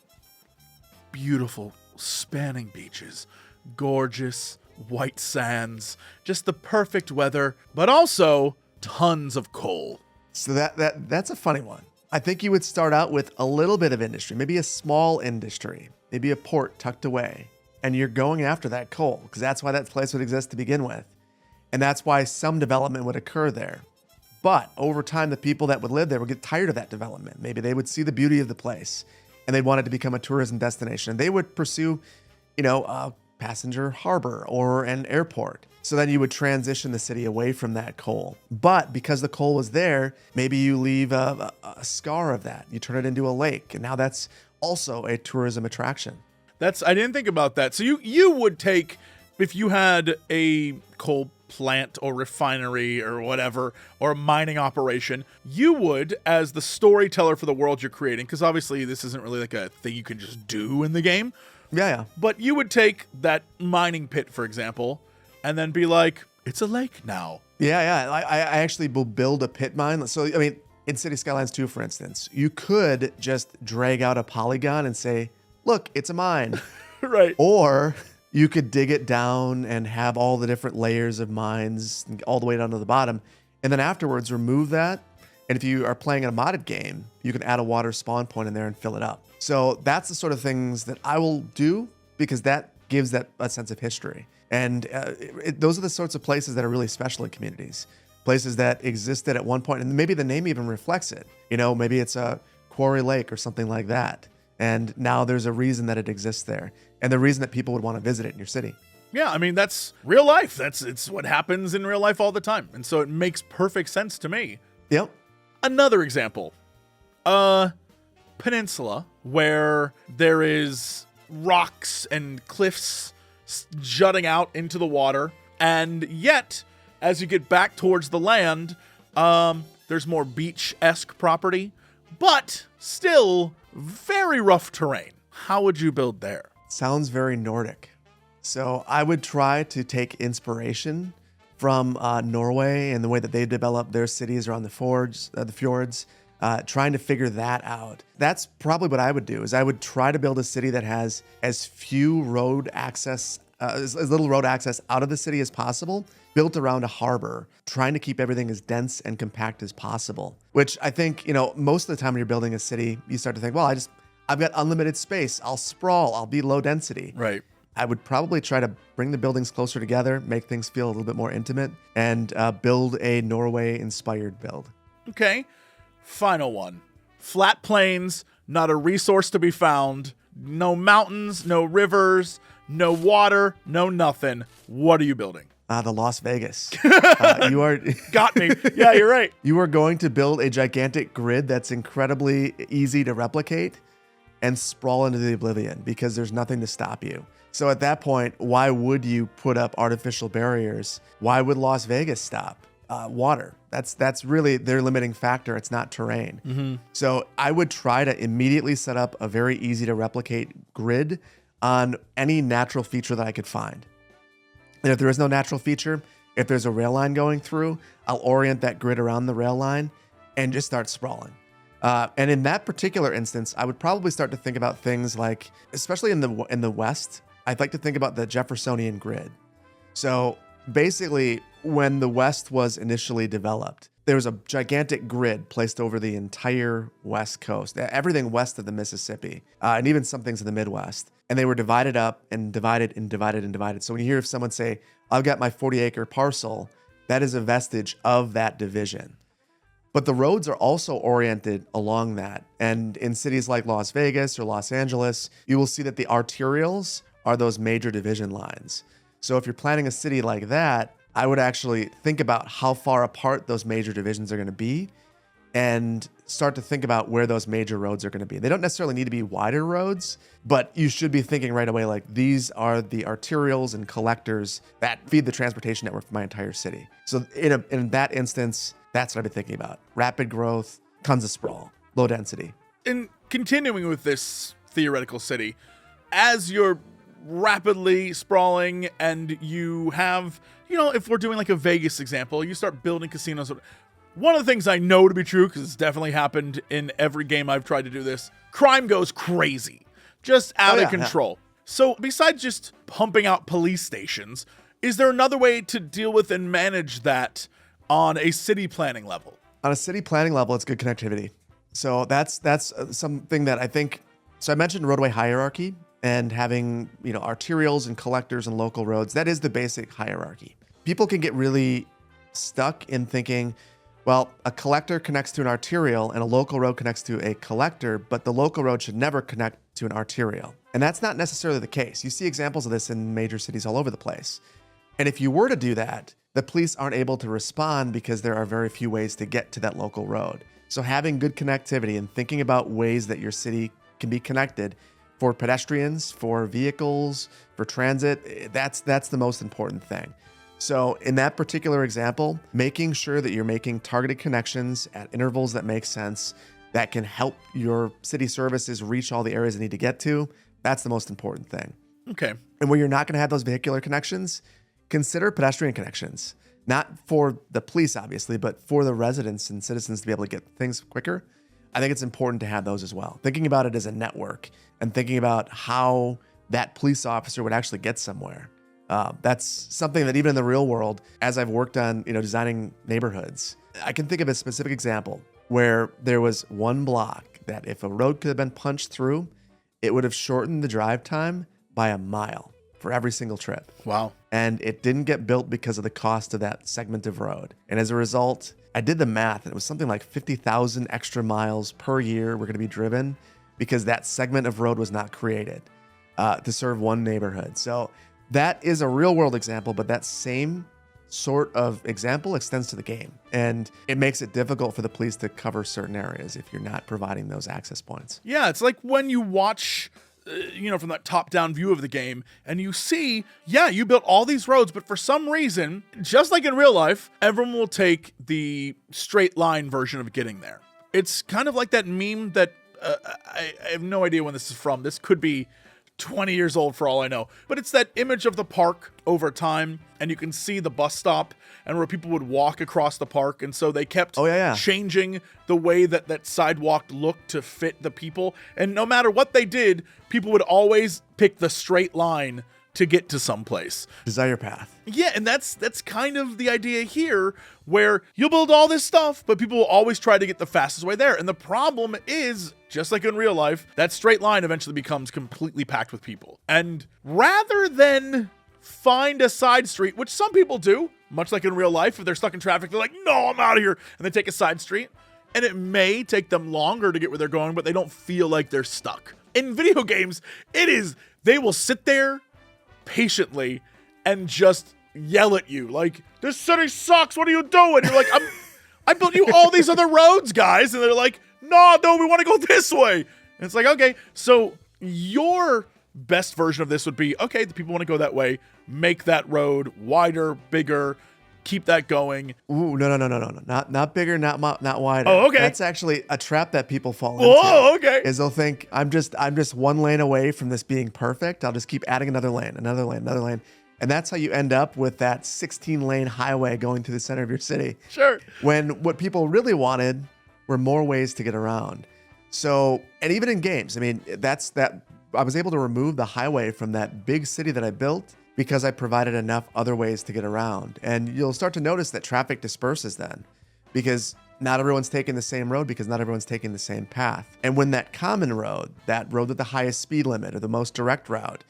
[SPEAKER 2] beautiful spanning beaches, gorgeous white sands, just the perfect weather, but also tons of coal?
[SPEAKER 1] So that's a funny one. I think you would start out with a little bit of industry, maybe a small industry, maybe a port tucked away, and you're going after that coal because that's why that place would exist to begin with. And that's why some development would occur there. But over time, the people that would live there would get tired of that development. Maybe they would see the beauty of the place and they'd want it to become a tourism destination. They would pursue, a passenger harbor or an airport. So then you would transition the city away from that coal. But because the coal was there, maybe you leave a scar of that. You turn it into a lake. And now that's also a tourism attraction.
[SPEAKER 2] I didn't think about that. So you would take, if you had a coal plant or refinery or whatever, or a mining operation, you would, as the storyteller for the world you're creating, because obviously this isn't really like a thing you can just do in the game.
[SPEAKER 1] Yeah.
[SPEAKER 2] But you would take that mining pit, for example, and then be like, it's a lake now.
[SPEAKER 1] Yeah. I actually will build a pit mine. So, in City Skylines 2, for instance, you could just drag out a polygon and say, look, it's a mine.
[SPEAKER 2] Right.
[SPEAKER 1] Or you could dig it down and have all the different layers of mines all the way down to the bottom. And then afterwards, remove that. And if you are playing a modded game, you can add a water spawn point in there and fill it up. So that's the sort of things that I will do because that gives that a sense of history. And those are the sorts of places that are really special in communities. Places that existed at one point, and maybe the name even reflects it. Maybe it's a quarry lake or something like that. And now there's a reason that it exists there. And the reason that people would want to visit it in your city.
[SPEAKER 2] Yeah, that's real life. It's what happens in real life all the time. And so it makes perfect sense to me.
[SPEAKER 1] Yep.
[SPEAKER 2] Another example. A peninsula where there is rocks and cliffs jutting out into the water. And yet, as you get back towards the land, there's more beach-esque property, but still very rough terrain. How would you build there?
[SPEAKER 1] Sounds very Nordic. So I would try to take inspiration from Norway and the way that they develop their cities around the fjords. trying to figure that out. That's probably what I would do, is I would try to build a city that has as few road access, as little road access out of the city as possible, built around a harbor, trying to keep everything as dense and compact as possible. Which I think, most of the time when you're building a city, you start to think, well, I've got unlimited space. I'll sprawl. I'll be low density.
[SPEAKER 2] Right.
[SPEAKER 1] I would probably try to bring the buildings closer together, make things feel a little bit more intimate, and build a Norway-inspired build.
[SPEAKER 2] Okay. Final one. Flat plains, not a resource to be found. No mountains, no rivers, no water, no nothing. What are you building?
[SPEAKER 1] The Las Vegas. You are
[SPEAKER 2] Got me. Yeah, you're right.
[SPEAKER 1] You are going to build a gigantic grid that's incredibly easy to replicate and sprawl into the oblivion because there's nothing to stop you. So at that point, why would you put up artificial barriers? Why would Las Vegas stop? Water. That's really their limiting factor. It's not terrain.
[SPEAKER 2] Mm-hmm.
[SPEAKER 1] So I would try to immediately set up a very easy to replicate grid on any natural feature that I could find. And if there is no natural feature, if there's a rail line going through, I'll orient that grid around the rail line and just start sprawling. And in that particular instance, I would probably start to think about things like, especially in the West, I'd like to think about the Jeffersonian grid. So basically, when the West was initially developed, there was a gigantic grid placed over the entire West Coast, everything west of the Mississippi, and even some things in the Midwest. And they were divided up and divided and divided and divided. So when you hear someone say, I've got my 40-acre parcel, that is a vestige of that division. But the roads are also oriented along that. And in cities like Las Vegas or Los Angeles, you will see that the arterials are those major division lines. So if you're planning a city like that, I would actually think about how far apart those major divisions are going to be and start to think about where those major roads are going to be. They don't necessarily need to be wider roads, but you should be thinking right away, like, these are the arterials and collectors that feed the transportation network for my entire city. So in that instance, that's what I've been thinking about. Rapid growth, tons of sprawl, low density.
[SPEAKER 2] And continuing with this theoretical city, as you're rapidly sprawling and you have, if we're doing like a Vegas example, you start building casinos. One of the things I know to be true, because it's definitely happened in every game I've tried to do this, crime goes crazy, just out of control. Yeah. So besides just pumping out police stations, is there another way to deal with and manage that on a city planning level?
[SPEAKER 1] On a city planning level, it's good connectivity. So that's something that I think, so I mentioned roadway hierarchy and having, arterials and collectors and local roads. That is the basic hierarchy. People can get really stuck in thinking, well, a collector connects to an arterial and a local road connects to a collector, but the local road should never connect to an arterial. And that's not necessarily the case. You see examples of this in major cities all over the place. And if you were to do that, the police aren't able to respond because there are very few ways to get to that local road. So having good connectivity and thinking about ways that your city can be connected for pedestrians, for vehicles, for transit, that's the most important thing. So in that particular example, making sure that you're making targeted connections at intervals that make sense, that can help your city services reach all the areas they need to get to, that's the most important thing.
[SPEAKER 2] Okay.
[SPEAKER 1] And where you're not going to have those vehicular connections, consider pedestrian connections. Not for the police, obviously, but for the residents and citizens to be able to get things quicker. I think it's important to have those as well. Thinking about it as a network and thinking about how that police officer would actually get somewhere. That's something that even in the real world, as I've worked on, designing neighborhoods, I can think of a specific example where there was one block that if a road could have been punched through, it would have shortened the drive time by a mile for every single trip.
[SPEAKER 2] Wow.
[SPEAKER 1] And it didn't get built because of the cost of that segment of road. And as a result, I did the math, and it was something like 50,000 extra miles per year were going to be driven because that segment of road was not created to serve one neighborhood. So that is a real world example, but that same sort of example extends to the game. And it makes it difficult for the police to cover certain areas if you're not providing those access points.
[SPEAKER 2] Yeah, it's like when you watch, from that top-down view of the game, and you see, you built all these roads, but for some reason, just like in real life, everyone will take the straight line version of getting there. It's kind of like that meme that, I have no idea when this is from. This could be 20 years old for all I know. But it's that image of the park over time, and you can see the bus stop and where people would walk across the park. And so they kept changing the way that sidewalk looked to fit the people. And no matter what they did, people would always pick the straight line to get to someplace.
[SPEAKER 1] Desire path.
[SPEAKER 2] Yeah, and that's kind of the idea here, where you'll build all this stuff, but people will always try to get the fastest way there. And the problem is, just like in real life, that straight line eventually becomes completely packed with people. And rather than find a side street, which some people do, much like in real life, if they're stuck in traffic, they're like, no, I'm out of here. And they take a side street. And it may take them longer to get where they're going, but they don't feel like they're stuck. In video games, they will sit there patiently and just yell at you like, this city sucks, what are you doing? You're like, I built you all these other roads, guys. And they're like, no, we want to go this way. And it's like, okay, so your best version of this would be, okay, the people want to go that way, make that road wider, bigger, keep that going.
[SPEAKER 1] Ooh, no. Not bigger, not wider.
[SPEAKER 2] Oh, okay.
[SPEAKER 1] That's actually a trap that people fall into.
[SPEAKER 2] Oh, okay.
[SPEAKER 1] Is they'll think, I'm just one lane away from this being perfect. I'll just keep adding another lane. And that's how you end up with that 16-lane highway going through the center of your city.
[SPEAKER 2] Sure.
[SPEAKER 1] When what people really wanted were more ways to get around. So, and even in games, I mean, I was able to remove the highway from that big city that I built because I provided enough other ways to get around. And you'll start to notice that traffic disperses then, because not everyone's taking the same road, because not everyone's taking the same path. And when that common road, that road with the highest speed limit or the most direct route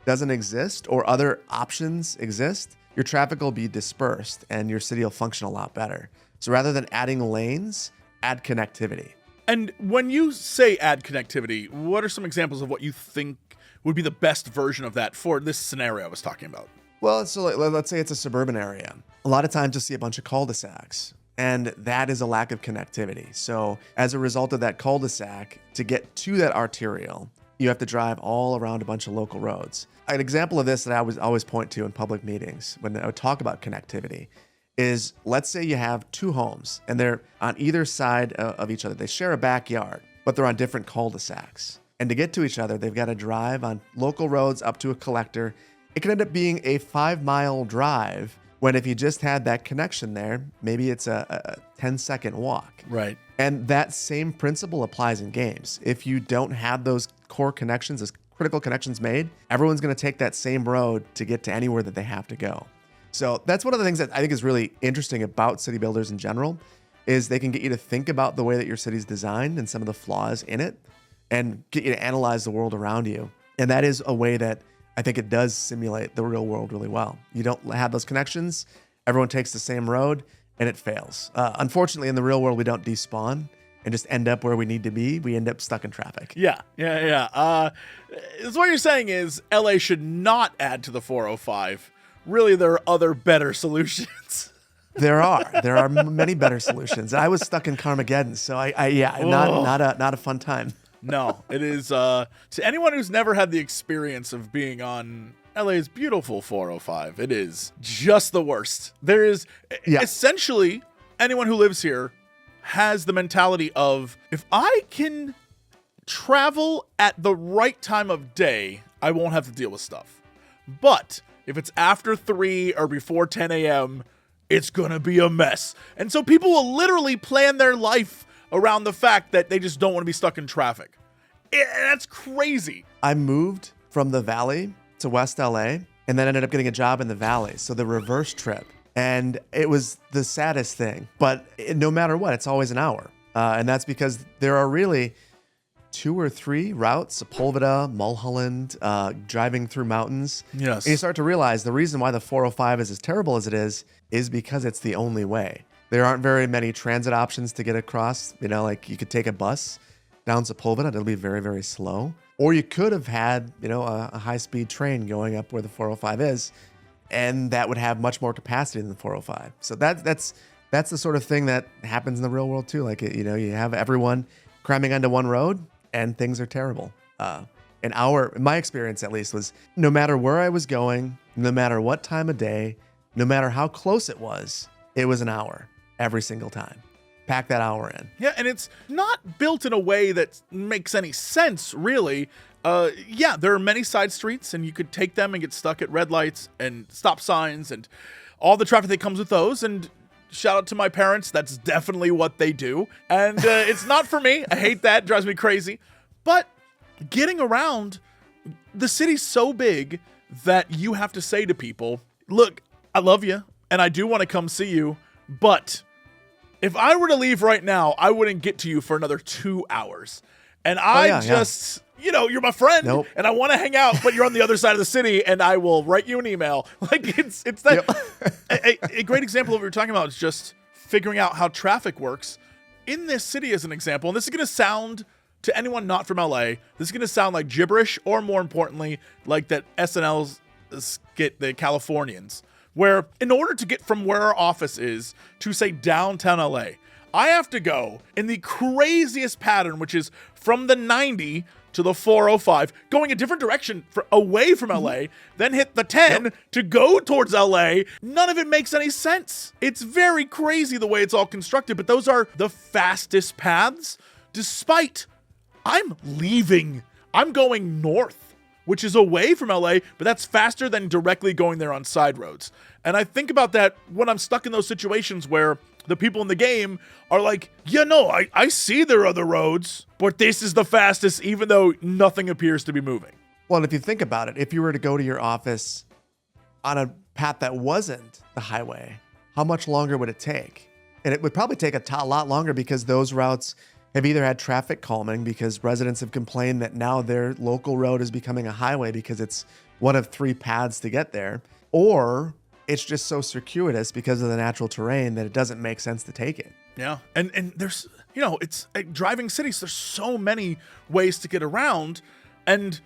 [SPEAKER 1] doesn't exist, or other options exist, your traffic will be dispersed and your city will function a lot better. So rather than adding lanes, add connectivity.
[SPEAKER 2] And when you say add connectivity, what are some examples of what you think would be the best version of that for this scenario I was talking about?
[SPEAKER 1] Well, so let's say it's a suburban area. A lot of times you'll see a bunch of cul-de-sacs, and that is a lack of connectivity. So as a result of that cul-de-sac, to get to that arterial, you have to drive all around a bunch of local roads. An example of this that I always point to in public meetings when I would talk about connectivity is, let's say you have two homes and they're on either side of each other. They share a backyard, but they're on different cul-de-sacs. And to get to each other, they've got to drive on local roads up to a collector. It can end up being a 5-mile drive, when if you just had that connection there, maybe it's a 10-second walk.
[SPEAKER 2] Right.
[SPEAKER 1] And that same principle applies in games. If you don't have those core connections, those critical connections made, everyone's going to take that same road to get to anywhere that they have to go. So that's one of the things that I think is really interesting about city builders in general, is they can get you to think about the way that your city's designed and some of the flaws in it, and get you to analyze the world around you. And that is a way that I think it does simulate the real world really well. You don't have those connections, everyone takes the same road, and it fails. Unfortunately, in the real world, we don't despawn and just end up where we need to be. We end up stuck in traffic.
[SPEAKER 2] Yeah. So what you're saying is LA should not add to the 405. Really, there are other better solutions.
[SPEAKER 1] There are many better solutions. I was stuck in Carmageddon, so not a fun time.
[SPEAKER 2] No, it is, to anyone who's never had the experience of being on LA's beautiful 405, it is just the worst. There is essentially anyone who lives here has the mentality of, if I can travel at the right time of day, I won't have to deal with stuff. But if it's after 3 or before 10 a.m., it's going to be a mess. And so people will literally plan their life around the fact that they just don't want to be stuck in traffic. That's crazy.
[SPEAKER 1] I moved from the Valley to West LA and then ended up getting a job in the Valley. So the reverse trip. And it was the saddest thing. But no matter what, it's always an hour. And that's because there are really 2 or 3 routes, Sepulveda, Mulholland, driving through mountains.
[SPEAKER 2] Yes.
[SPEAKER 1] And you start to realize the reason why the 405 is as terrible as it is because it's the only way. There aren't very many transit options to get across. You know, like you could take a bus down Sepulveda, it'll be very, very slow. Or you could have had, a high-speed train going up where the 405 is, and that would have much more capacity than the 405. So that's the sort of thing that happens in the real world too. Like, you have everyone cramming onto one road, and things are terrible. My experience at least was, no matter where I was going, no matter what time of day, no matter how close it was an hour every single time. Pack that hour in.
[SPEAKER 2] Yeah, and it's not built in a way that makes any sense, really. yeah, there are many side streets, and you could take them and get stuck at red lights and stop signs and all the traffic that comes with those. And shout out to my parents. That's definitely what they do. And it's not for me. I hate that. It drives me crazy. But getting around, the city's so big that you have to say to people, look, I love you, and I do want to come see you, but if I were to leave right now, I wouldn't get to you for another 2 hours. And you're my friend, and I want to hang out, but you're on the other side of the city, and I will write you an email. Like, it's that. Yep. A great example of what we're talking about is just figuring out how traffic works in this city as an example. And this is going to sound, to anyone not from LA, this is going to sound like gibberish, or more importantly, like that SNL's skit, The Californians, where in order to get from where our office is to, say, downtown LA, I have to go in the craziest pattern, which is from the 90 to the 405, going a different direction away from LA, then hit the 10 to go towards LA. None of it makes any sense. It's very crazy the way it's all constructed, but those are the fastest paths, despite I'm leaving. I'm going north, which is away from LA, but that's faster than directly going there on side roads. And I think about that when I'm stuck in those situations where the people in the game are like, I see there are other roads, but this is the fastest, even though nothing appears to be moving.
[SPEAKER 1] Well, and if you think about it, if you were to go to your office on a path that wasn't the highway, how much longer would it take? And it would probably take a lot longer, because those routes have either had traffic calming because residents have complained that now their local road is becoming a highway because it's one of 3 paths to get there, or it's just so circuitous because of the natural terrain that it doesn't make sense to take it.
[SPEAKER 2] Yeah. And there's, it's driving cities. There's so many ways to get around. And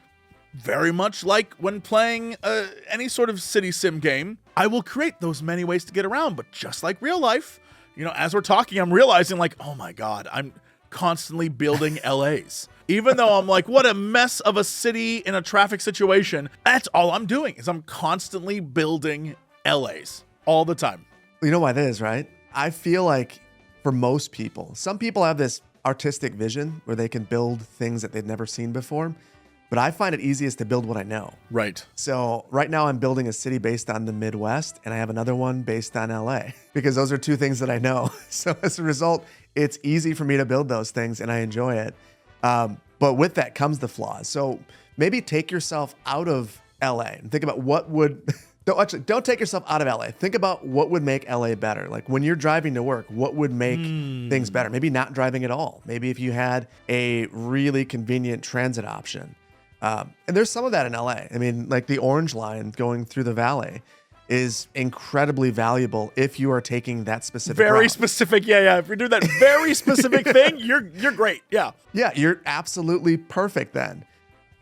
[SPEAKER 2] very much like when playing any sort of city sim game, I will create those many ways to get around. But just like real life, as we're talking, I'm realizing like, oh my God, I'm constantly building LAs. Even though I'm like, what a mess of a city in a traffic situation. That's all I'm doing, is I'm constantly building LAs all the time.
[SPEAKER 1] You know why that is, right? I feel like for most people, some people have this artistic vision where they can build things that they've never seen before, but I find it easiest to build what I know.
[SPEAKER 2] Right.
[SPEAKER 1] So right now I'm building a city based on the Midwest, and I have another one based on LA, because those are 2 things that I know. So as a result, it's easy for me to build those things, and I enjoy it. But with that comes the flaws. So maybe take yourself out of LA and think about what would... Don't take yourself out of LA. Think about what would make LA better. Like when you're driving to work, what would make things better? Maybe not driving at all. Maybe if you had a really convenient transit option. And there's some of that in LA. I mean, like the Orange Line going through the valley is incredibly valuable if you are taking that specific route.
[SPEAKER 2] Specific. Yeah. If you're doing that very specific thing, you're great. Yeah.
[SPEAKER 1] Yeah, you're absolutely perfect then.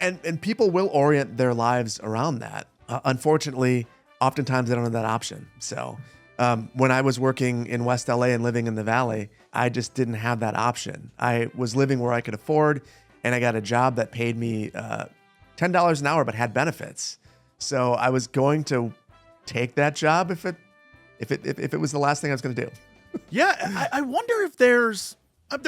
[SPEAKER 1] And people will orient their lives around that. Unfortunately, oftentimes they don't have that option. So when I was working in West LA and living in the Valley, I just didn't have that option. I was living where I could afford, and I got a job that paid me $10 an hour but had benefits. So I was going to take that job if it was the last thing I was going to do.
[SPEAKER 2] Yeah, I wonder if there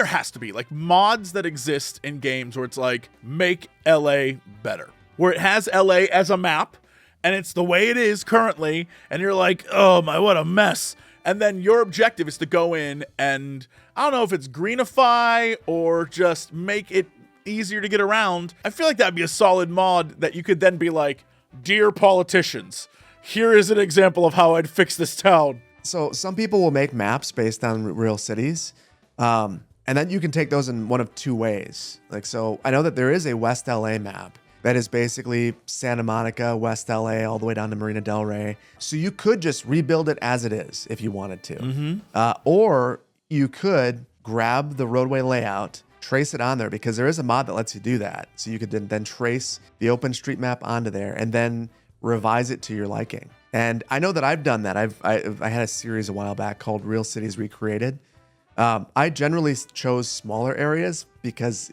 [SPEAKER 2] has to be like mods that exist in games where it's like, make LA better, where it has LA as a map, and it's the way it is currently, and you're like, oh my, what a mess. And then your objective is to go in and, I don't know if it's greenify or just make it easier to get around. I feel like that'd be a solid mod that you could then be like, dear politicians, here is an example of how I'd fix this town.
[SPEAKER 1] So some people will make maps based on real cities. And then you can take those in one of 2 ways. Like, so I know that there is a West LA map that is basically Santa Monica, West LA, all the way down to Marina Del Rey. So you could just rebuild it as it is if you wanted to. Or you could grab the roadway layout, trace it on there, because there is a mod that lets you do that. So you could then trace the OpenStreetMap onto there and then revise it to your liking. And I know that I've done that. I had a series a while back called Real Cities Recreated. I generally chose smaller areas because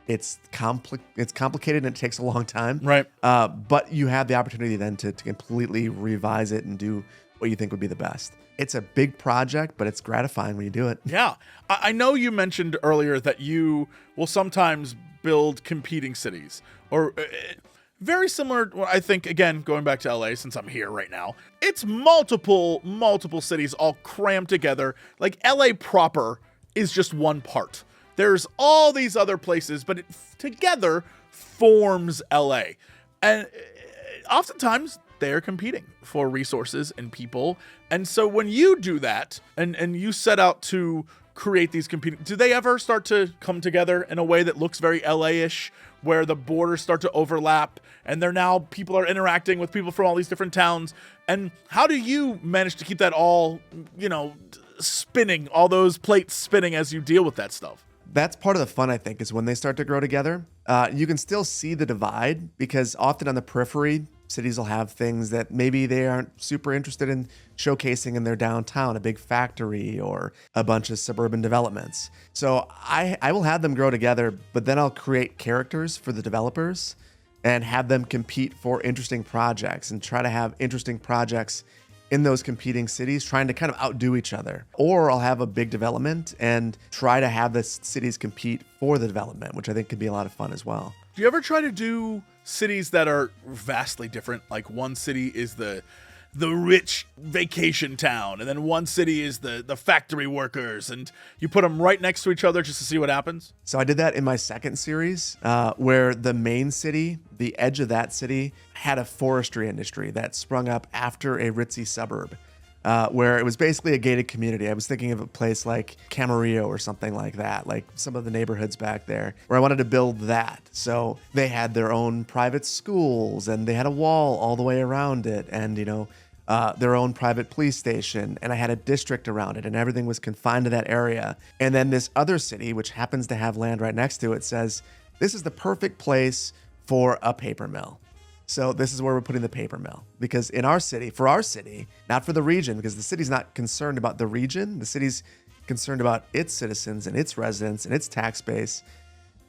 [SPEAKER 1] it's complicated and it takes a long time.
[SPEAKER 2] Right.
[SPEAKER 1] But you have the opportunity then to completely revise it and do what you think would be the best. It's a big project, but it's gratifying when you do it.
[SPEAKER 2] Yeah. I know you mentioned earlier that you will sometimes build competing cities, or very similar. I think, again, going back to LA, since I'm here right now, it's multiple cities all crammed together. Like LA proper is just one part. There's all these other places, but it together forms LA. And oftentimes they're competing for resources and people. And so when you do that and you set out to create these competing, do they ever start to come together in a way that looks very LA-ish, where the borders start to overlap and people are interacting with people from all these different towns? And how do you manage to keep that all, spinning, all those plates spinning as you deal with that stuff?
[SPEAKER 1] That's part of the fun, I think, is when they start to grow together. You can still see the divide, because often on the periphery, cities will have things that maybe they aren't super interested in showcasing in their downtown, a big factory or a bunch of suburban developments. So I will have them grow together, but then I'll create characters for the developers and have them compete for interesting projects and try to have interesting projects in those competing cities, trying to kind of outdo each other. Or I'll have a big development and try to have the cities compete for the development, which I think could be a lot of fun as well.
[SPEAKER 2] Do you ever try to do cities that are vastly different? Like one city is the rich vacation town, and then one city is the factory workers, and you put them right next to each other just to see what happens?
[SPEAKER 1] So I did that in my second series, where the main city, the edge of that city, had a forestry industry that sprung up after a ritzy suburb, where it was basically a gated community. I was thinking of a place like Camarillo or something like that, like some of the neighborhoods back there, where I wanted to build that. So they had their own private schools, and they had a wall all the way around it, and their own private police station, and I had a district around it, and everything was confined to that area. And then this other city, which happens to have land right next to it, says, this is the perfect place for a paper mill. So this is where we're putting the paper mill, because in our city, not for the region, because the city's not concerned about the region, the city's concerned about its citizens and its residents and its tax base.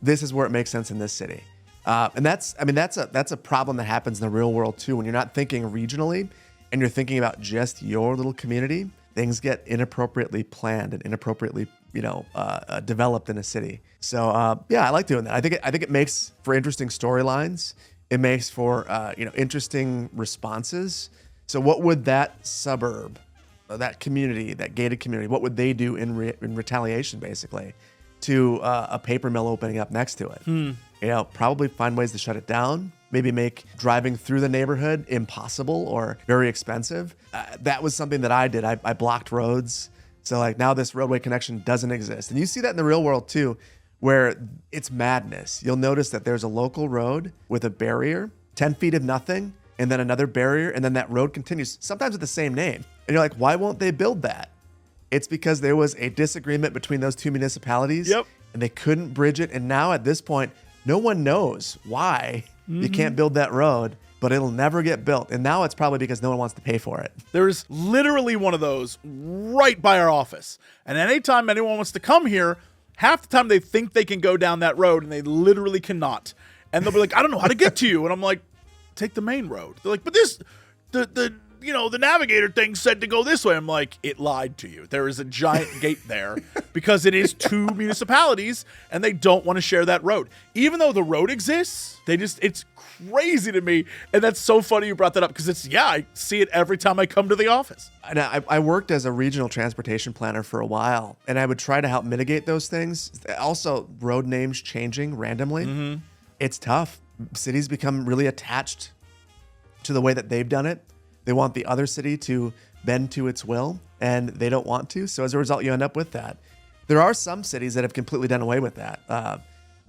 [SPEAKER 1] This is where it makes sense in this city. And that's a problem that happens in the real world too. When you're not thinking regionally and you're thinking about just your little community, things get inappropriately planned and inappropriately, developed in a city. So I like doing that. I think it makes for interesting storylines. It makes for interesting responses. So what would that suburb, that community, that gated community, what would they do in retaliation, basically, to a paper mill opening up next to it? Probably find ways to shut it down. Maybe make driving through the neighborhood impossible or very expensive. That was something that I did. I blocked roads. So now this roadway connection doesn't exist. And you see that in the real world too, where it's madness. You'll notice that there's a local road with a barrier, 10 feet of nothing, and then another barrier, and then that road continues, sometimes with the same name. And you're like, why won't they build that? It's because there was a disagreement between those two municipalities.
[SPEAKER 2] Yep.
[SPEAKER 1] And they couldn't bridge it. And now at this point, no one knows why you can't build that road, but it'll never get built. And now it's probably because no one wants to pay for it.
[SPEAKER 2] There's literally one of those right by our office. And anytime anyone wants to come here, half the time they think they can go down that road and they literally cannot. And they'll be like, I don't know how to get to you. And I'm like, take the main road. They're like, but the navigator thing said to go this way. I'm like, it lied to you. There is a giant gate there because it is two municipalities and they don't want to share that road. Even though the road exists, it's crazy to me. And that's so funny you brought that up because I see it every time I come to the office.
[SPEAKER 1] And I worked as a regional transportation planner for a while, and I would try to help mitigate those things. Also, road names changing randomly. It's tough. Cities become really attached to the way that they've done it. They want the other city to bend to its will, and they don't want to. So as a result, you end up with that. There are some cities that have completely done away with that.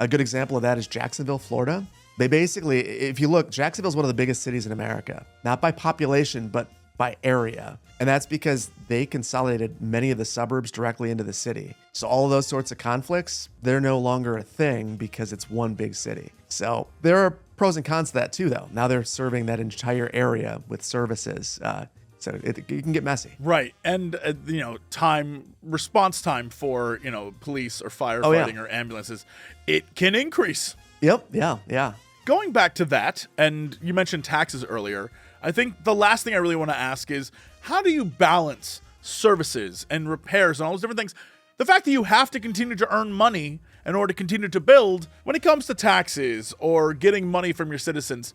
[SPEAKER 1] A good example of that is Jacksonville, Florida. They basically, if you look, Jacksonville is one of the biggest cities in America, not by population, but by area. And that's because they consolidated many of the suburbs directly into the city. So all of those sorts of conflicts, they're no longer a thing because it's one big city. So there are pros and cons to that too, though. Now they're serving that entire area with services. So it can get messy.
[SPEAKER 2] Right. And, response time for, police or firefighting or ambulances, it can increase.
[SPEAKER 1] Yep. Yeah.
[SPEAKER 2] Going back to that, and you mentioned taxes earlier, I think the last thing I really want to ask is, how do you balance services and repairs and all those different things? The fact that you have to continue to earn money in order to continue to build. When it comes to taxes or getting money from your citizens,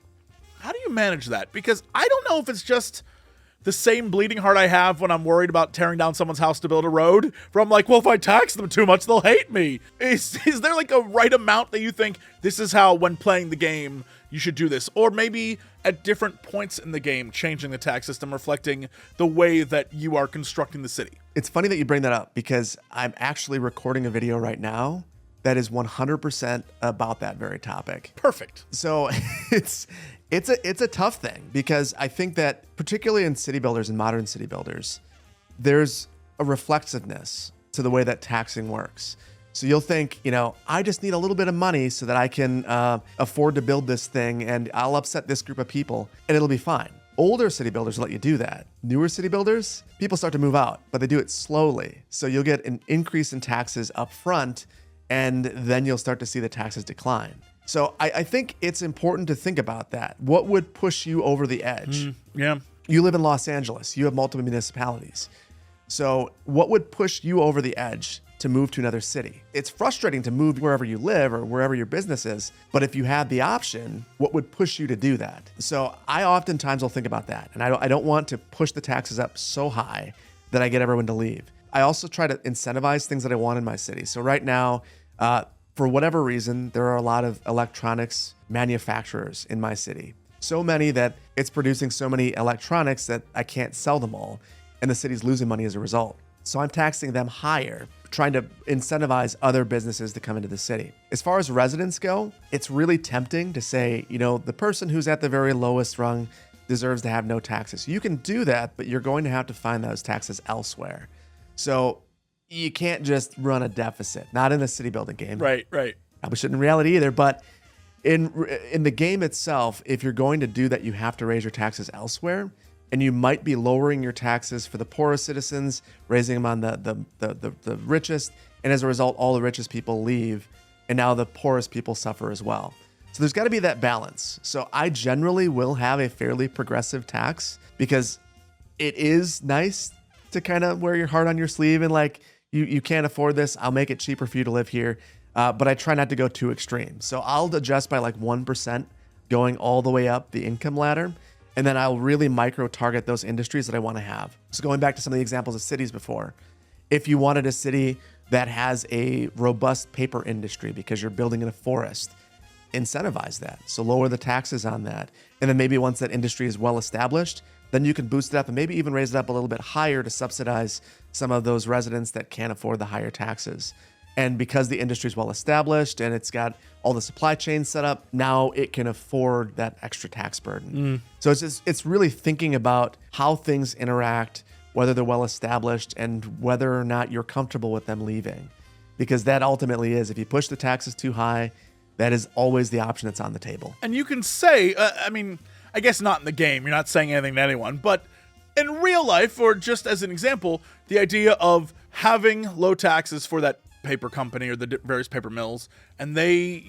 [SPEAKER 2] how do you manage that? Because I don't know if it's just the same bleeding heart I have when I'm worried about tearing down someone's house to build a road, where I'm like, well, if I tax them too much, they'll hate me. Is there like a right amount that you think this is how, when playing the game, you should do this? Or maybe at different points in the game, changing the tax system, reflecting the way that you are constructing the city?
[SPEAKER 1] It's funny that you bring that up, because I'm actually recording a video right now that is 100% about that very topic.
[SPEAKER 2] Perfect.
[SPEAKER 1] So it's a tough thing, because I think that particularly in city builders and modern city builders, there's a reflexiveness to the way that taxing works. So you'll think, I just need a little bit of money so that I can afford to build this thing, and I'll upset this group of people and it'll be fine. Older city builders let you do that. Newer city builders, people start to move out, but they do it slowly. So you'll get an increase in taxes up front, and then you'll start to see the taxes decline. So I think it's important to think about that. What would push you over the edge?
[SPEAKER 2] Yeah.
[SPEAKER 1] You live in Los Angeles. You have multiple municipalities. So what would push you over the edge to move to another city? It's frustrating to move wherever you live or wherever your business is, but if you had the option, what would push you to do that? So I oftentimes will think about that, and I don't want to push the taxes up so high that I get everyone to leave. I also try to incentivize things that I want in my city. So right now, for whatever reason, there are a lot of electronics manufacturers in my city. So many that it's producing so many electronics that I can't sell them all, and the city's losing money as a result. So I'm taxing them higher, trying to incentivize other businesses to come into the city. As far as residents go, it's really tempting to say, the person who's at the very lowest rung deserves to have no taxes. You can do that, but you're going to have to find those taxes elsewhere. So you can't just run a deficit, not in the city building game.
[SPEAKER 2] Right.
[SPEAKER 1] Probably shouldn't in reality either, but in the game itself, if you're going to do that, you have to raise your taxes elsewhere, and you might be lowering your taxes for the poorest citizens, raising them on the richest, and as a result, all the richest people leave, and now the poorest people suffer as well. So there's got to be that balance. So I generally will have a fairly progressive tax, because it is nice to kind of wear your heart on your sleeve and like, you can't afford this, I'll make it cheaper for you to live here. But I try not to go too extreme. So I'll adjust by like 1% going all the way up the income ladder. And then I'll really micro target those industries that I want to have. So going back to some of the examples of cities before, if you wanted a city that has a robust paper industry because you're building in a forest, incentivize that. So lower the taxes on that. And then maybe once that industry is well established, then you can boost it up and maybe even raise it up a little bit higher to subsidize some of those residents that can't afford the higher taxes. And because the industry is well established and it's got all the supply chain set up, now it can afford that extra tax burden. So it's really thinking about how things interact, whether they're well established, and whether or not you're comfortable with them leaving. Because that ultimately is, if you push the taxes too high, that is always the option that's on the table.
[SPEAKER 2] And you can say, I guess not in the game, you're not saying anything to anyone, but in real life, or just as an example, the idea of having low taxes for that paper company or the various paper mills, and they,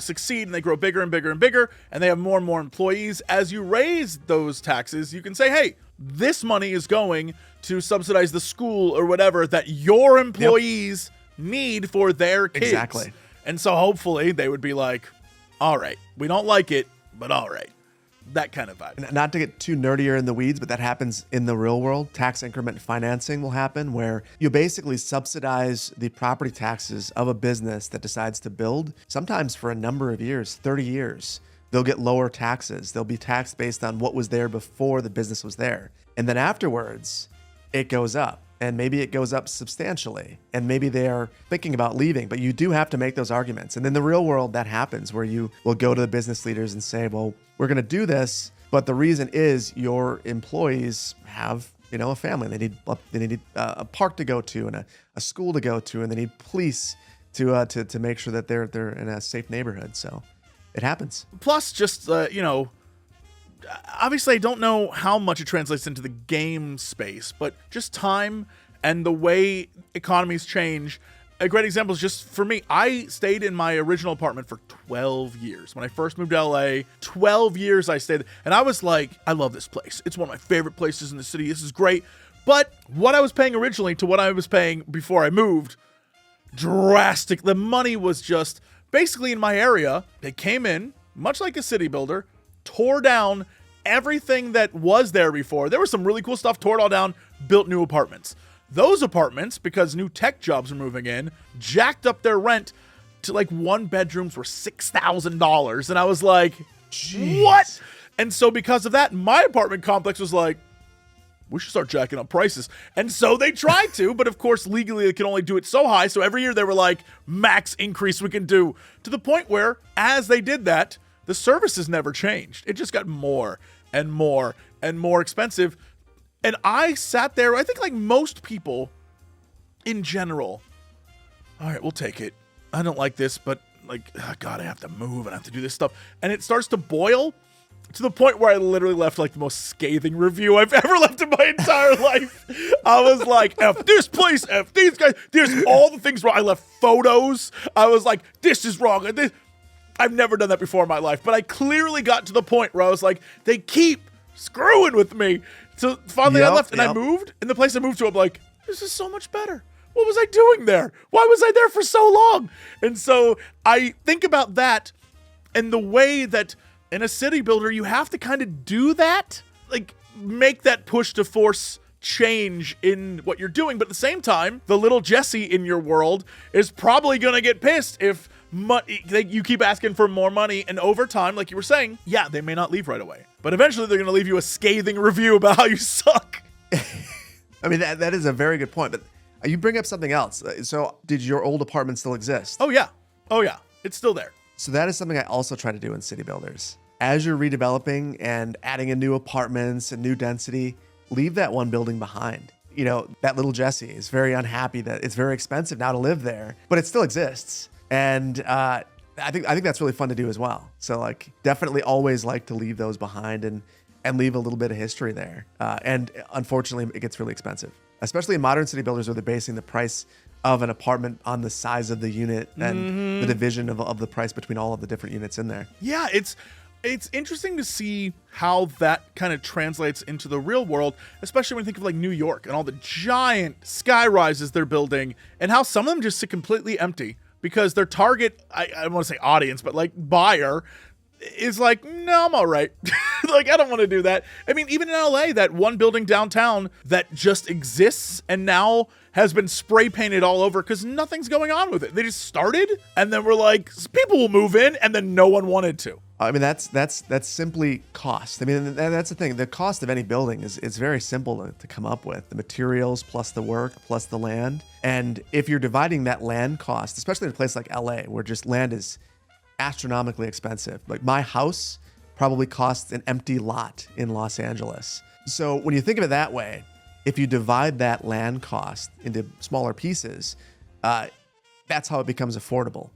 [SPEAKER 2] succeed and they grow bigger and bigger and bigger, and they have more and more employees. As you raise those taxes, you can say, hey, this money is going to subsidize the school or whatever that your employees need for their kids.
[SPEAKER 1] Exactly.
[SPEAKER 2] And so hopefully they would be like, all right, we don't like it, but all right. That kind of vibe.
[SPEAKER 1] Not to get too nerdier in the weeds, but that happens in the real world. Tax increment financing will happen where you basically subsidize the property taxes of a business that decides to build, sometimes for a number of years, 30 years. They'll get lower taxes. They'll be taxed based on what was there before the business was there. And then afterwards, it goes up. And maybe it goes up substantially. And maybe they are thinking about leaving, but you do have to make those arguments. And in the real world, that happens where you will go to the business leaders and say, well, we're going to do this, but the reason is your employees have, a family. They need a park to go to and a school to go to, and they need police to make sure that they're in a safe neighborhood. So it happens.
[SPEAKER 2] Plus, just obviously, I don't know how much it translates into the game space, but just time and the way economies change. A great example is just for me, I stayed in my original apartment for 12 years. When I first moved to LA, 12 years I stayed, and I was like, I love this place. It's one of my favorite places in the city. This is great. But what I was paying originally to what I was paying before I moved, drastic. The money was just basically in my area. They came in, much like a city builder, tore down everything that was there before. There was some really cool stuff, tore it all down, built new apartments. Those apartments, because new tech jobs were moving in, jacked up their rent to like one bedrooms were $6,000. And I was like,
[SPEAKER 1] Jeez.
[SPEAKER 2] what? And so because of that, my apartment complex was like, we should start jacking up prices. And so they tried to, but of course, legally, they can only do it so high. So every year they were like, max increase we can do, to the point where as they did that, the services never changed. It just got more and more and more expensive. And I sat there, I think like most people in general, all right, we'll take it. I don't like this, but like, oh God, I have to move and I have to do this stuff. And it starts to boil to the point where I literally left like the most scathing review I've ever left in my entire life. I was like, F this place, F these guys, there's all the things wrong. I left photos. I was like, this is wrong. I've never done that before in my life, but I clearly got to the point where I was like, they keep screwing with me. So finally I left and I moved, and the place I moved to, I'm like, this is so much better. What was I doing there? Why was I there for so long? And so I think about that and the way that in a city builder, you have to kind of do that, like make that push to force change in what you're doing. But at the same time, the little Jesse in your world is probably going to get pissed if you keep asking for more money. And over time, like you were saying, yeah, they may not leave right away, but eventually they're going to leave you a scathing review about how you suck.
[SPEAKER 1] I mean, that is a very good point, but you bring up something else. So did your old apartment still exist?
[SPEAKER 2] Oh yeah. It's still there.
[SPEAKER 1] So that is something I also try to do in city builders. As you're redeveloping and adding in new apartments and new density, leave that one building behind. You know, that little Jesse is very unhappy that it's very expensive now to live there, but it still exists. And I think that's really fun to do as well. So like definitely always like to leave those behind and leave a little bit of history there. And unfortunately, it gets really expensive, especially in modern city builders where they're basing the price of an apartment on the size of the unit and the division of the price between all of the different units in there.
[SPEAKER 2] Yeah, it's interesting to see how that kind of translates into the real world, especially when you think of like New York and all the giant sky rises they're building and how some of them just sit completely empty because their target, I don't want to say audience, but like buyer is like, no, I'm all right. Like, I don't want to do that. I mean, even in LA, that one building downtown that just exists and now has been spray painted all over because nothing's going on with it. They just started and then we're like, people will move in, and then no one wanted to.
[SPEAKER 1] I mean, that's simply cost. I mean, that's the thing. The cost of any building is very simple to come up with. The materials plus the work plus the land. And if you're dividing that land cost, especially in a place like LA where just land is astronomically expensive. Like my house probably costs an empty lot in Los Angeles. So when you think of it that way, if you divide that land cost into smaller pieces, that's how it becomes affordable.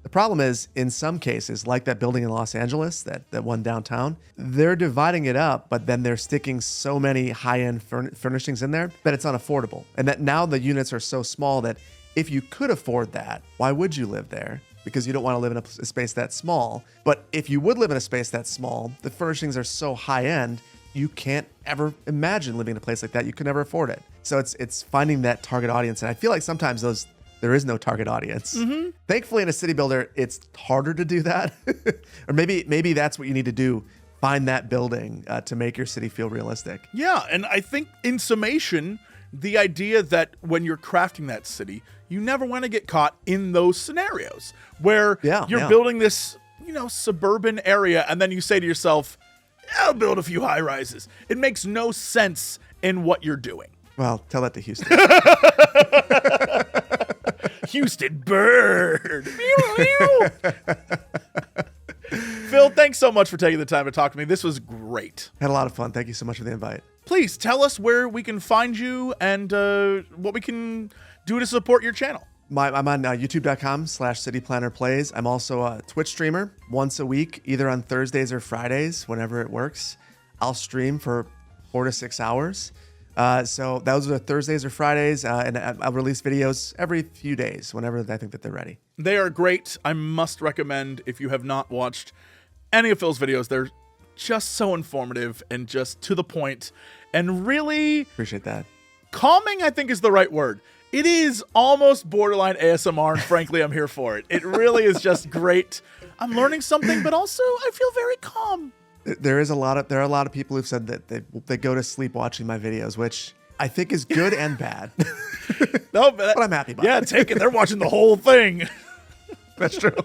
[SPEAKER 1] The problem is, in some cases, like that building in Los Angeles, that one downtown, they're dividing it up, but then they're sticking so many high-end furnishings in there that it's unaffordable. And that now the units are so small that if you could afford that, why would you live there? Because you don't want to live in a space that small. But if you would live in a space that small, the furnishings are so high-end, you can't ever imagine living in a place like that. You could never afford it. So it's finding that target audience. And I feel like sometimes there is no target audience. Mm-hmm. Thankfully, in a city builder, it's harder to do that. Or maybe that's what you need to do. Find that building to make your city feel realistic.
[SPEAKER 2] Yeah, and I think in summation, the idea that when you're crafting that city, you never want to get caught in those scenarios where you're building this, suburban area, and then you say to yourself, I'll build a few high rises. It makes no sense in what you're doing.
[SPEAKER 1] Well, tell that to Houston.
[SPEAKER 2] Houston bird. Phil, thanks so much for taking the time to talk to me. This was great.
[SPEAKER 1] Had a lot of fun. Thank you so much for the invite.
[SPEAKER 2] Please tell us where we can find you and what we can do to support your channel.
[SPEAKER 1] I'm on youtube.com/CityPlannerPlays. I'm also a Twitch streamer once a week, either on Thursdays or Fridays, whenever it works. I'll stream for 4 to 6 hours. So those are Thursdays or Fridays, and I'll release videos every few days, whenever I think that they're ready.
[SPEAKER 2] They are great. I must recommend, if you have not watched any of Phil's videos, they're just so informative and just to the point and really...
[SPEAKER 1] Appreciate that.
[SPEAKER 2] Calming, I think, is the right word. It is almost borderline ASMR, and frankly, I'm here for it. It really is just great. I'm learning something, but also I feel very calm.
[SPEAKER 1] There are a lot of people who've said that they go to sleep watching my videos, which I think is good and bad.
[SPEAKER 2] No,
[SPEAKER 1] but I'm happy about it.
[SPEAKER 2] Yeah, take it. They're watching the whole thing.
[SPEAKER 1] That's true.